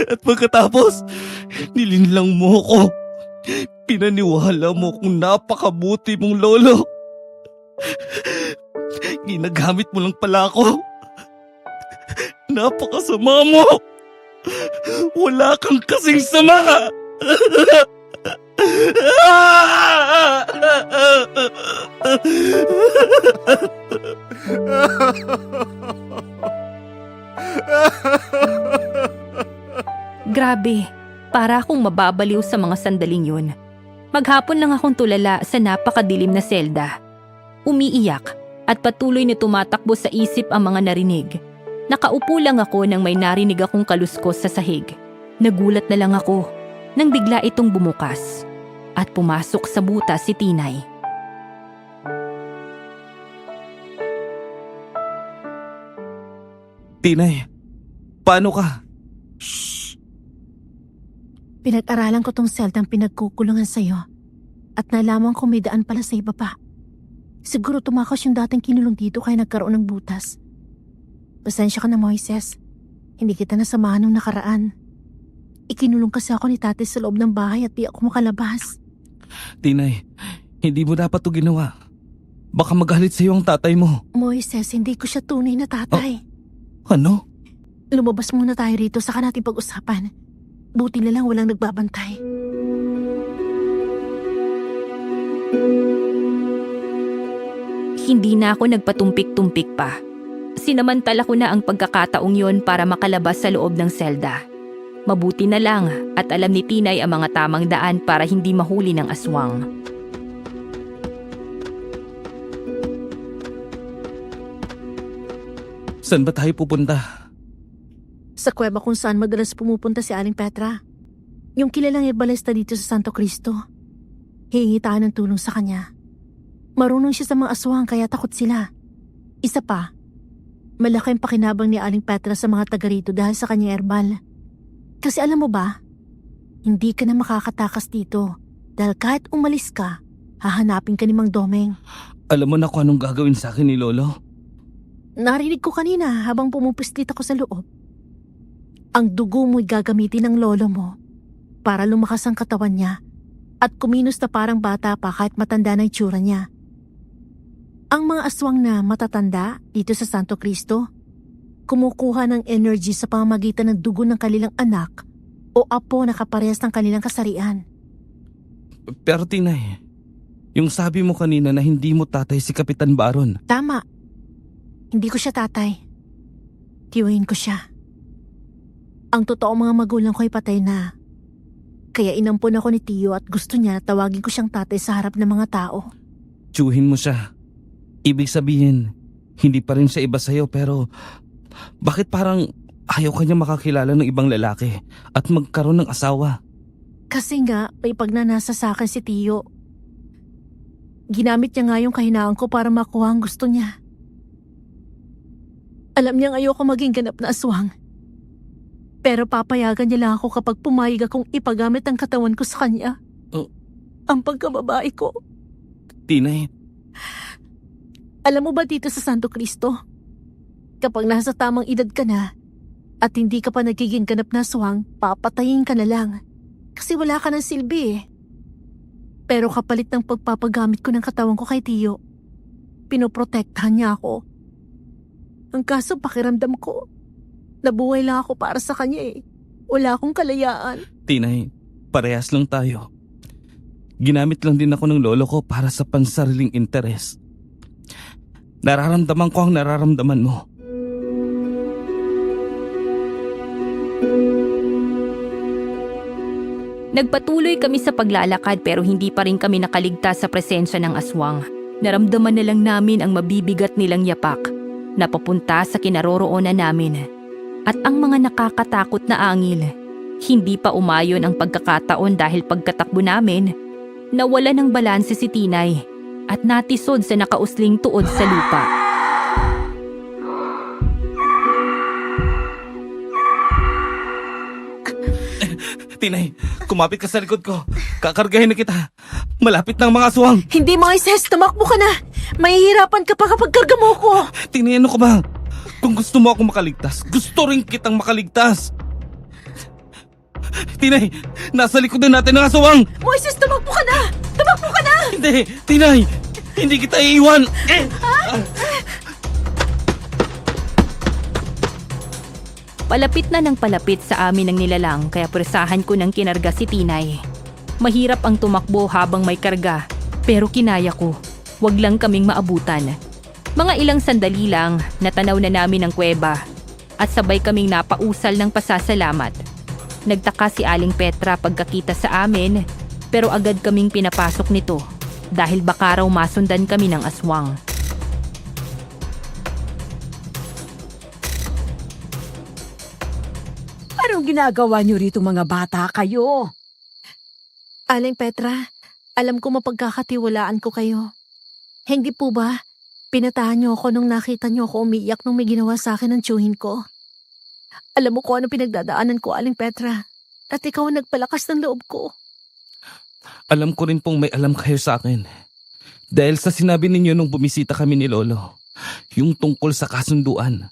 [SPEAKER 4] At pagkatapos, nilinlang mo ko. Pinaniwala mo kung napakabuti mong lolo. Ginagamit mo lang pala ako. Napakasama mo. Wala kang kasing sama.
[SPEAKER 3] Grabe, para akong mababaliw sa mga sandaling yun. Maghapon lang akong tulala sa napakadilim na selda. Umiiyak at patuloy na tumatakbo sa isip ang mga narinig. Nakaupo lang ako nang may narinig akong kaluskos sa sahig. Nagulat na lang ako nang bigla itong bumukas at pumasok sa butas si Tinay.
[SPEAKER 4] Tinay, paano ka?
[SPEAKER 7] Pinag-aralan ko tong seldang pinagkukulungan sa'yo at nalaman ko may daan pala sa iba pa. Siguro tumakas yung dating kinulong dito kaya nagkaroon ng butas. Pasensya ka na, Moises. Hindi kita nasamahan nung nakaraan. Ikinulong kasi ako ni tate sa loob ng bahay at di ako makalabas.
[SPEAKER 4] Tinay, hindi mo dapat ito ginawa. Baka magalit sa'yo ang tatay mo.
[SPEAKER 7] Moises, hindi ko siya tunay na tatay.
[SPEAKER 4] Ano?
[SPEAKER 7] Lumabas muna tayo rito saka natin pag-usapan. Buti na lang walang nagbabantay.
[SPEAKER 3] Hindi na ako nagpatumpik-tumpik pa. Sinamantala ko na ang pagkakataong yon para makalabas sa loob ng selda. Mabuti na lang at alam ni Tinay ang mga tamang daan para hindi mahuli ng aswang.
[SPEAKER 4] Saan ba tayo pupunta?
[SPEAKER 7] Sa kuweba kung saan madalas pumupunta si Aling Petra. Yung kilalang herbalista dito sa Santo Cristo. Hihingi tayo ng tulong sa kanya. Marunong siya sa mga aswang kaya takot sila. Isa pa, malaki ang pakinabang ni Aling Petra sa mga taga rito dahil sa kanyang herbal. Kasi alam mo ba, hindi ka na makakatakas dito dahil kahit umalis ka, hahanapin ka ni Mang Domeng.
[SPEAKER 4] Alam mo na kung anong gagawin sa akin ni Lolo?
[SPEAKER 7] Narinig ko kanina habang pumupislit ako sa loob. Ang dugo mo'y gagamitin ng lolo mo para lumakas ang katawan niya at kumilos na parang bata pa kahit matanda na itsura niya. Ang mga aswang na matatanda dito sa Santo Cristo, kumukuha ng energy sa pamamagitan ng dugo ng kanilang anak o apo na kaparehas ng kanilang kasarian.
[SPEAKER 4] Pero Tinay, yung sabi mo kanina na hindi mo tatay si Kapitan Baron.
[SPEAKER 7] Tama. Hindi ko siya tatay. Tiyuhin ko siya. Ang totoo mga magulang ko ay patay na. Kaya inampun ako ni Tiyo at gusto niya tawagin ko siyang tatay sa harap ng mga tao.
[SPEAKER 4] Tiyuhin mo siya. Ibig sabihin, hindi pa rin siya iba sa'yo pero bakit parang ayaw kanya makakilala ng ibang lalaki at magkaroon ng asawa?
[SPEAKER 7] Kasi nga may pagnanasa sa akin si Tiyo. Ginamit niya nga yung kahinaan ko para makuha ang gusto niya. Alam niyang ayoko maging ganap na aswang. Pero papayagan niya lang ako kapag pumayag akong ipagamit ang katawan ko sa kanya.
[SPEAKER 4] Oh.
[SPEAKER 7] Ang pagkababae ko.
[SPEAKER 4] Tinay,
[SPEAKER 7] Alam mo ba dito sa Santo Cristo, kapag nasa tamang edad ka na at hindi ka pa nagiging ganap na aswang, papatayin ka na lang. Kasi wala ka ng silbi eh. Pero kapalit ng pagpapagamit ko ng katawan ko kay Tiyo, pinoprotektahan niya ako. Ang kaso pakiramdam ko, nabuhay lang ako para sa kanya eh. Wala akong kalayaan.
[SPEAKER 4] Tinay, parehas lang tayo. Ginamit lang din ako ng lolo ko para sa pansariling interes. Nararamdaman ko ang nararamdaman mo.
[SPEAKER 3] Nagpatuloy kami sa paglalakad pero hindi pa rin kami nakaligtas sa presensya ng aswang. Naramdaman na lang namin ang mabibigat nilang yapak na papunta sa kinaroroonan namin. At ang mga nakakatakot na angil, hindi pa umayon ang pagkakataon dahil pagkatakbo namin, nawala ng balanse si Tinay at natisod sa nakausling tuod sa lupa.
[SPEAKER 4] Tinay, kumapit ka sa likod ko. Kakargahin na kita. Malapit na ang mga aswang.
[SPEAKER 7] Hindi Moises, tumakbo ka na. Mahihirapan ka pa kapag karga mo ko.
[SPEAKER 4] Tinay, ano ka ba? Kung gusto mo ako makaligtas, gusto rin kitang makaligtas. Tinay, nasa likodan natin ang aswang.
[SPEAKER 7] Moises, tumakbo ka na. Tumakbo ka na.
[SPEAKER 4] Hindi, Tinay, hindi kita iiwan.
[SPEAKER 3] Palapit na ng palapit sa amin ng nilalang kaya presahan ko ng kinarga si Tinay. Mahirap ang tumakbo habang may karga, pero kinaya ko. Wag lang kaming maabutan. Mga ilang sandali lang, natanaw na namin ang kuweba at sabay kaming napausal ng pasasalamat. Nagtaka si Aling Petra pagkakita sa amin, pero agad kaming pinapasok nito dahil baka raw masundan kami ng aswang.
[SPEAKER 8] Anong ginagawa niyo rito mga bata kayo?
[SPEAKER 7] Aling Petra, alam ko mapagkakatiwalaan ko kayo. Hindi po ba, pinatahan niyo ako nung nakita niyo ako umiiyak nung may ginawa sa akin ng tiyuhin ko. Alam mo ko ano pinagdadaanan ko, Aling Petra. At ikaw ang nagpalakas ng loob ko.
[SPEAKER 4] Alam ko rin pong may alam kayo sa akin. Dahil sa sinabi ninyo nung bumisita kami ni Lolo, yung tungkol sa kasunduan.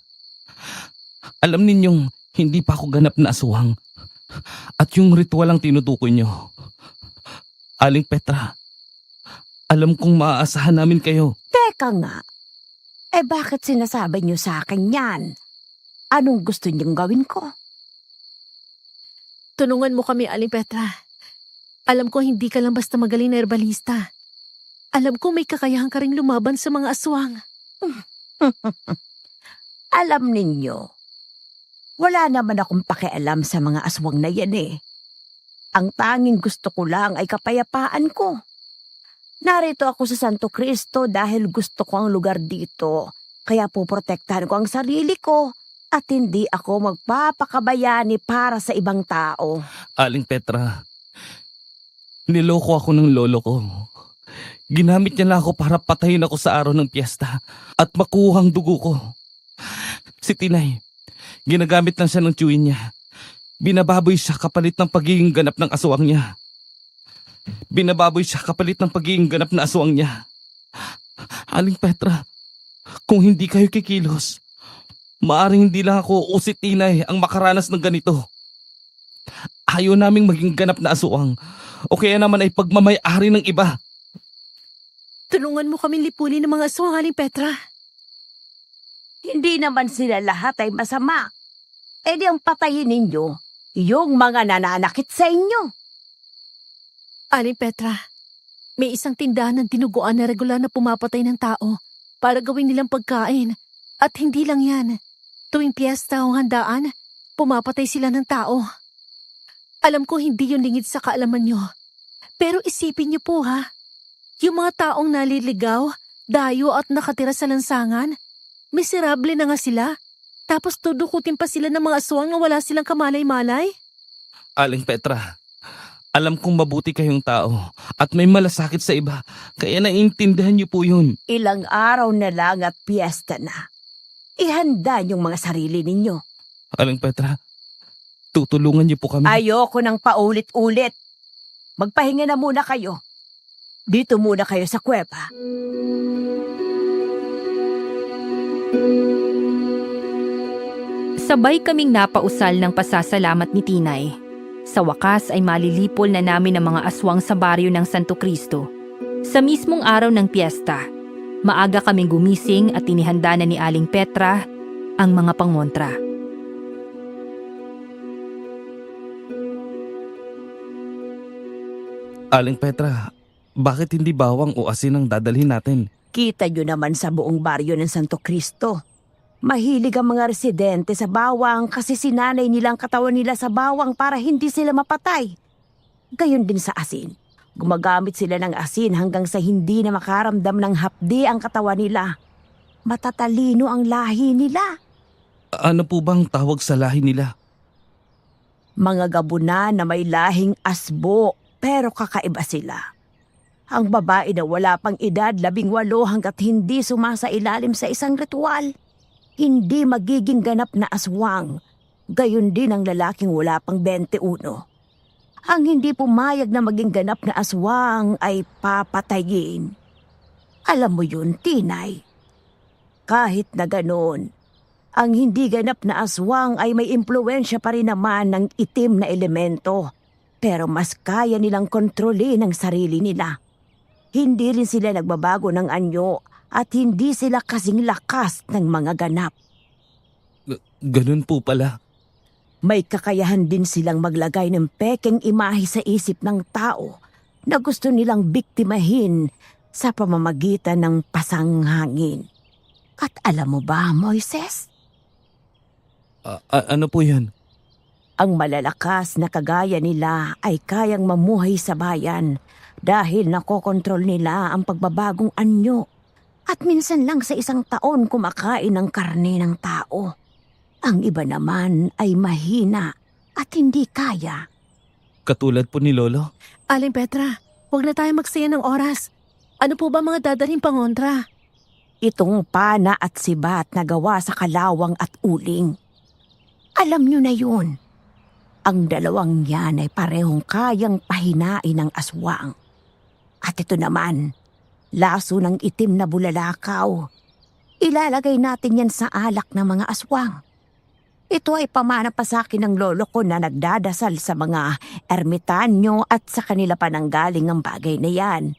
[SPEAKER 4] Alam ninyong hindi pa ako ganap na aswang. At yung ritual ang tinutukoy nyo. Aling Petra, alam kong maaasahan namin kayo.
[SPEAKER 8] Teka nga, bakit sinasabi niyo sa akin yan? Anong gusto niyong gawin ko?
[SPEAKER 7] Tulungan mo kami, Aling Petra. Alam ko hindi ka lang basta magaling na herbalista. Alam ko may kakayahan ka ring lumaban sa mga aswang.
[SPEAKER 8] Alam ninyo, Wala naman akong pakialam sa mga aswang na yan eh. Ang tanging gusto ko lang ay kapayapaan ko. Narito ako sa Santo Cristo dahil gusto ko ang lugar dito. Kaya poprotektahan ko ang sarili ko at hindi ako magpapakabayani para sa ibang tao.
[SPEAKER 4] Aling Petra, niloko ako ng lolo ko. Ginamit niya lang ako para patayin ako sa araw ng piyesta at makuha ang dugo ko. Si Tinay, ginagamit lang siya ng tiyuin niya. Binababoy siya kapalit ng pagiging ganap ng aswang niya. Binababoy siya kapalit ng pagiging ganap na aswang niya. Aling Petra, kung hindi kayo kikilos, maaring hindi lang ako o si Tinay ang makaranas ng ganito. Ayaw naming maging ganap na aswang o kaya naman ay pagmamay-ari ng iba.
[SPEAKER 7] Tulungan mo kami lipulin ng mga aswang, Aling Petra.
[SPEAKER 8] Hindi naman sila lahat ay masama. E di ang patayin ninyo, yung mga nananakit sa inyo.
[SPEAKER 7] Aling Petra, may isang tindahan ng dinuguan na regular na pumapatay ng tao para gawin nilang pagkain. At hindi lang yan. Tuwing piyesta o handaan, pumapatay sila ng tao. Alam ko hindi yun lingid sa kaalaman nyo. Pero isipin niyo po ha, yung mga taong naliligaw, dayo at nakatira sa lansangan, miserable na nga sila. Tapos tudukutin pa sila ng mga aswang na wala silang kamalay-malay?
[SPEAKER 4] Aling Petra, alam kong mabuti kayong tao at may malasakit sa iba, kaya naiintindihan niyo po yun.
[SPEAKER 8] Ilang araw na lang at piyesta na. Ihanda yung mga sarili ninyo.
[SPEAKER 4] Aling Petra, tutulungan niyo po kami.
[SPEAKER 8] Ayoko nang paulit-ulit. Magpahinga na muna kayo. Dito muna kayo sa kuweba.
[SPEAKER 3] Sabay kaming napausal ng pasasalamat ni Tinay. Sa wakas ay malilipol na namin ang mga aswang sa baryo ng Santo Cristo. Sa mismong araw ng piyesta, maaga kaming gumising at tinihanda na ni Aling Petra ang mga pangontra.
[SPEAKER 4] Aling Petra, bakit hindi bawang o asin ang dadalhin natin?
[SPEAKER 8] Kita nyo naman sa buong baryo ng Santo Cristo. Mahilig ang mga residente sa bawang kasi sinanay nilang katawan nila sa bawang para hindi sila mapatay. Gayon din sa asin. Gumagamit sila ng asin hanggang sa hindi na makaramdam ng hapdi ang katawan nila. Matatalino ang lahi nila.
[SPEAKER 4] Ano po bang tawag sa lahi nila?
[SPEAKER 8] Mga gabunan na may lahing asbo pero kakaiba sila. Ang babae na wala pang edad 18 hanggat hindi sumasailalim sa isang ritual, hindi magiging ganap na aswang. Gayon din ang lalaking wala pang 21. Ang hindi pumayag na maging ganap na aswang ay papatayin. Alam mo yun, Tinay. Kahit na ganon, ang hindi ganap na aswang ay may impluensya pa rin naman ng itim na elemento. Pero mas kaya nilang kontrolin ang sarili nila. Hindi rin sila nagbabago ng anyo at hindi sila kasing lakas ng mga ganap.
[SPEAKER 4] Ganun po pala.
[SPEAKER 8] May kakayahan din silang maglagay ng pekeng imahe sa isip ng tao na gusto nilang biktimahin sa pamamagitan ng pasanghangin. At alam mo ba, Moises?
[SPEAKER 4] Ano po yan?
[SPEAKER 8] Ang malalakas na kagaya nila ay kayang mamuhay sa bayan dahil nakokontrol nila ang pagbabagong anyo. At minsan lang sa isang taon kumakain ng karne ng tao. Ang iba naman ay mahina at hindi kaya.
[SPEAKER 4] Katulad po ni Lolo?
[SPEAKER 7] Aling Petra, huwag na tayo magsaya ng oras. Ano po ba mga dadalhin pangontra?
[SPEAKER 8] Itong pana at sibat na gawa sa kalawang at uling. Alam nyo na yun. Ang dalawang yan ay parehong kayang pahinain ng aswang. At ito naman, laso ng itim na bulalakaw. Ilalagay natin yan sa alak ng mga aswang. Ito ay pamana pa sa akin ng lolo ko na nagdadasal sa mga ermitanyo at sa kanila pa nanggaling ang bagay na yan.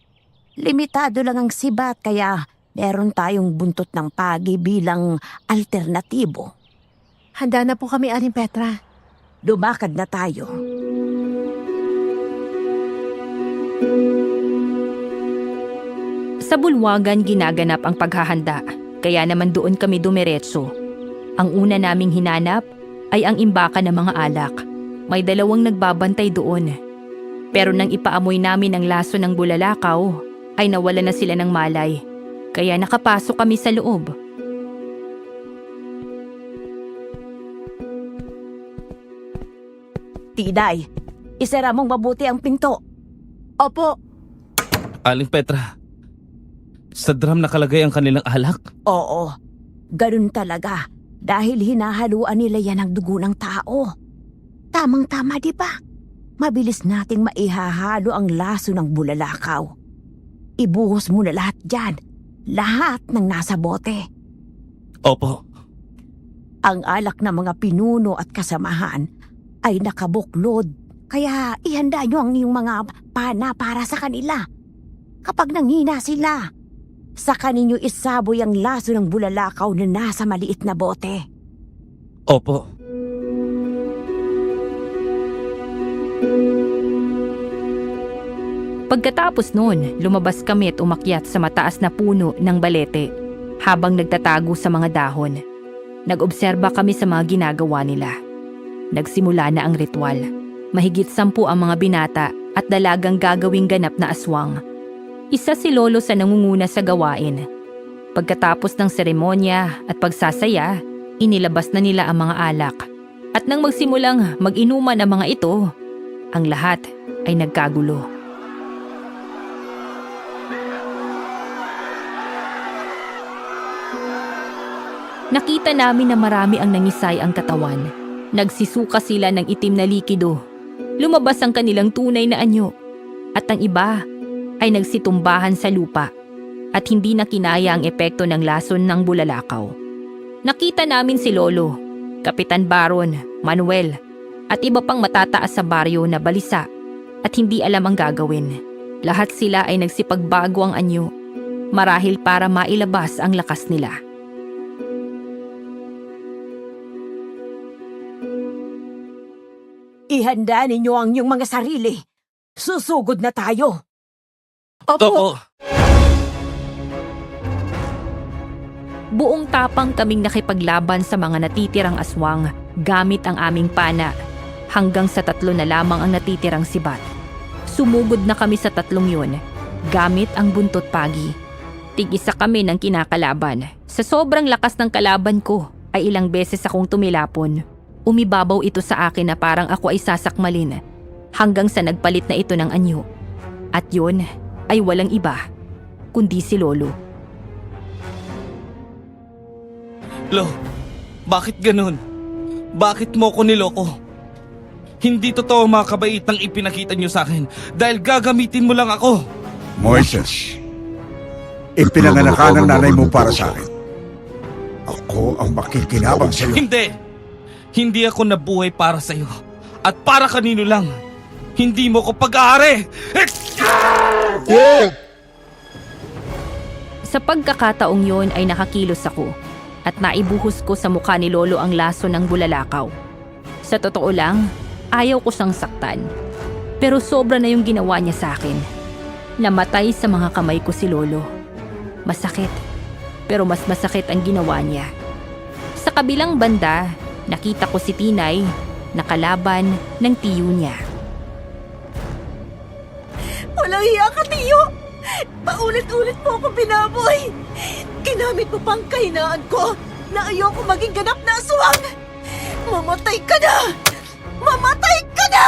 [SPEAKER 8] Limitado lang ang sibat kaya meron tayong buntot ng pagi bilang alternatibo.
[SPEAKER 7] Handa na po kami, Aling Petra.
[SPEAKER 8] Lumakad na tayo.
[SPEAKER 3] Sa bulwagan ginaganap ang paghahanda, kaya naman doon kami dumiretso. Ang una naming hinanap ay ang imbakan ng mga alak. May 2 nagbabantay doon. Pero nang ipaamoy namin ang laso ng bulalakaw, ay nawala na sila ng malay. Kaya nakapasok kami sa loob.
[SPEAKER 8] Tinay, isara mong mabuti ang pinto.
[SPEAKER 2] Opo,
[SPEAKER 4] Aling Petra, sa drum nakalagay ang kanilang alak?
[SPEAKER 8] Oo, ganun talaga. Dahil hinahaluan nila yan ng dugo ng tao. Tamang-tama, di ba? Mabilis nating maihahalo ang laso ng bulalakaw. Ibuhos mo na lahat dyan. Lahat ng nasa bote.
[SPEAKER 4] Opo.
[SPEAKER 8] Ang alak ng mga pinuno at kasamahan ay nakabuklod. Kaya ihanda nyo ang iyong mga pana para sa kanila. Kapag nanghina sila, saka ninyo isaboy ang laso ng bulalakaw na nasa maliit na bote.
[SPEAKER 4] Opo.
[SPEAKER 3] Pagkatapos noon, lumabas kami at umakyat sa mataas na puno ng balete habang nagtatago sa mga dahon. Nag-obserba kami sa mga ginagawa nila. Nagsimula na ang ritual. Mahigit 10 ang mga binata at dalagang gagawing ganap na aswang. Isa si Lolo sa nangunguna sa gawain. Pagkatapos ng seremonya at pagsasaya, inilabas na nila ang mga alak. At nang magsimulang mag-inuman ang mga ito, ang lahat ay nagkagulo. Nakita namin na marami ang nangisay ang katawan. Nagsisuka sila ng itim na likido. Lumabas ang kanilang tunay na anyo. At ang iba ay nagsitumbahan sa lupa. At hindi na kinaya ang epekto ng lason ng bulalakaw. Nakita namin si Lolo, Kapitan Baron, Manuel, at iba pang matataas sa baryo na balisa at hindi alam ang gagawin. Lahat sila ay nagsipagbago ang anyo, marahil para mailabas ang lakas nila.
[SPEAKER 8] Ihanda ninyo ang inyong mga sarili. Susugod na tayo.
[SPEAKER 4] Opo.
[SPEAKER 3] Buong tapang kaming nakipaglaban sa mga natitirang aswang gamit ang aming pana hanggang sa 3 na lamang ang natitirang sibat. Sumugod na kami sa 3 yun gamit ang buntot pagi. Tig-isa kami ng kinakalaban. Sa sobrang lakas ng kalaban ko ay ilang beses akong tumilapon. Umibabaw ito sa akin na parang ako ay sasakmalin hanggang sa nagpalit na ito ng anyo. At yun ay walang iba kundi si Lolo.
[SPEAKER 4] Lo, bakit ganun? Bakit mo ko niloko? Hindi totoo mga kabaitang ipinakita niyo sa akin dahil gagamitin mo lang ako.
[SPEAKER 5] Moises, ipinanganakan ng nanay mo para sa akin. Ako ang makikinabang sa iyo.
[SPEAKER 4] Hindi ako nabuhay para sa iyo. At para kanino lang. Hindi mo ko pag-aari.
[SPEAKER 3] Sa pagkakataong yon ay nakakilos ako at naibuhos ko sa mukha ni Lolo ang laso ng bulalakaw. Sa totoo lang, ayaw ko siyang saktan. Pero sobra na yung ginawa niya sa akin. Namatay sa mga kamay ko si Lolo. Masakit, pero mas masakit ang ginawa niya. Sa kabilang banda, nakita ko si Tinay na kalaban ng tiyo niya.
[SPEAKER 2] walang hiya ka, Tiyo! Paulit-ulit mo ako binaboy! Ginamit mo pang kahinaan ko na ayoko maging ganap na aswang! Mamatay ka na! Mamatay ka na!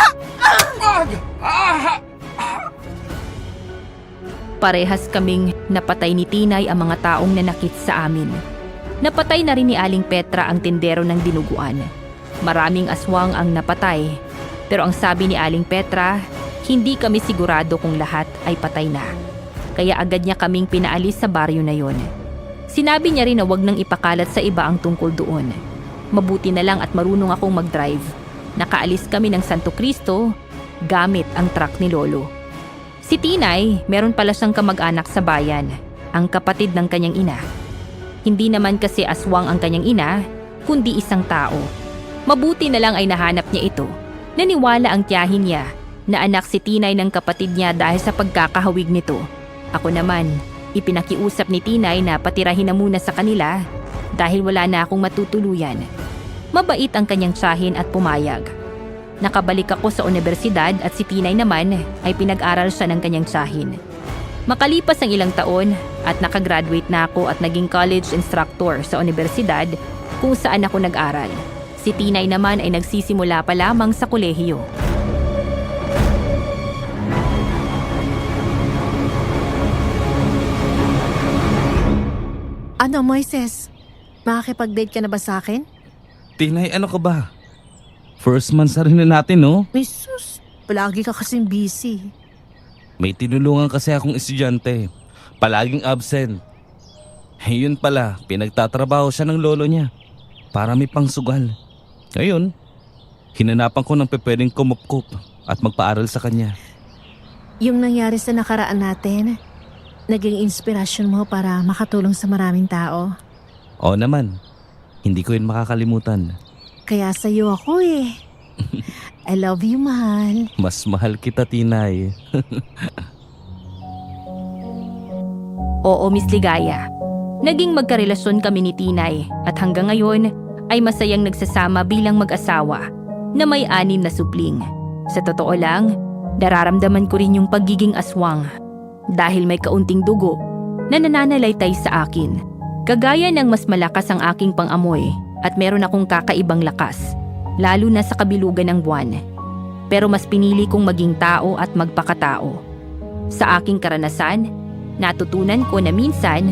[SPEAKER 3] Parehas kaming napatay ni Tinay ang mga taong nanakit sa amin. Napatay na rin ni Aling Petra ang tindero ng dinuguan. Maraming aswang ang napatay, pero ang sabi ni Aling Petra, hindi kami sigurado kung lahat ay patay na. Kaya agad niya kaming pinaalis sa baryo na yon. Sinabi niya rin na wag nang ipakalat sa iba ang tungkol doon. Mabuti na lang at marunong akong mag-drive. Nakaalis kami ng Santo Cristo gamit ang truck ni Lolo. Si Tinay, meron pala siyang kamag-anak sa bayan, ang kapatid ng kanyang ina. Hindi naman kasi aswang ang kanyang ina, kundi isang tao. Mabuti na lang ay nahanap niya ito. Naniwala ang tiyahin niya na anak si Tinay ng kapatid niya dahil sa pagkakahawig nito. Ako naman, ipinakiusap ni Tinay na patirahin na muna sa kanila dahil wala na akong matutuluyan. Mabait ang kanyang tiyahin at pumayag. Nakabalik ako sa universidad at si Tinay naman ay pinag-aral siya ng kanyang tiyahin. Makalipas ang ilang taon at nakagraduate na ako at naging college instructor sa universidad kung saan ako nag-aral. Si Tinay naman ay nagsisimula pa lamang sa kolehiyo.
[SPEAKER 7] Ano, Moises? Makakipag-date ka na ba sa akin?
[SPEAKER 4] Tinay, ano ka ba? First month sa rin na natin, no?
[SPEAKER 7] Jesus, palagi ka kasing busy.
[SPEAKER 4] May tinulungan kasi akong estudyante. Palaging absent. Yun pala, pinagtatrabaho siya ng lolo niya para may pangsugal. Ngayon, hinanapan ko ng pwedeng kumupkup at magpaaral sa kanya.
[SPEAKER 7] Yung nangyari sa nakaraan natin, naging inspirasyon mo para makatulong sa maraming tao.
[SPEAKER 4] Oo naman, hindi ko yun makakalimutan.
[SPEAKER 7] Kaya sa'yo ako eh. I love you, mahal.
[SPEAKER 4] Mas mahal kita, Tinay.
[SPEAKER 3] Oo, Miss Ligaya. Naging magkarelasyon kami ni Tinay at hanggang ngayon ay masayang nagsasama bilang mag-asawa na may 6 na supling. Sa totoo lang, nararamdaman ko rin yung pagiging aswang dahil may kaunting dugo na nananalaytay sa akin. Kagaya ng mas malakas ang aking pangamoy at meron akong kakaibang lakas, lalo na sa kabilugan ng buwan. Pero mas pinili kong maging tao at magpakatao. Sa aking karanasan, natutunan ko na minsan,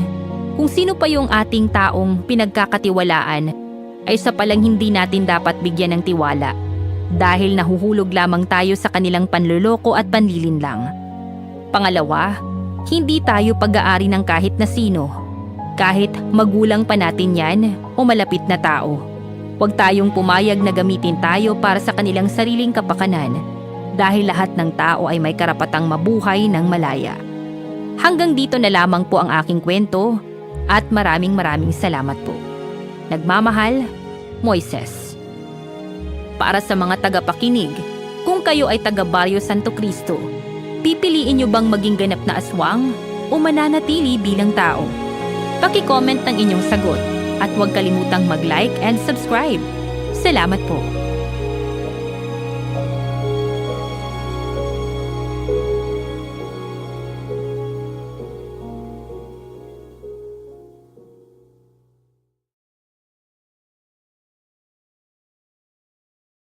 [SPEAKER 3] kung sino pa yung ating taong pinagkakatiwalaan, ay sa palang hindi natin dapat bigyan ng tiwala dahil nahuhulog lamang tayo sa kanilang panloloko at panlilin lang. Pangalawa, hindi tayo pag-aari ng kahit na sino, kahit magulang pa natin yan o malapit na tao. Huwag tayong pumayag na gamitin tayo para sa kanilang sariling kapakanan dahil lahat ng tao ay may karapatang mabuhay ng malaya. Hanggang dito na lamang po ang aking kwento at maraming salamat po. Nagmamahal, Moises. Para sa mga tagapakinig, kung kayo ay taga Barrio Santo Cristo, pipiliin nyo bang maging ganap na aswang o mananatili bilang tao? Paki-comment ang inyong sagot at huwag kalimutang mag-like and subscribe. Salamat po.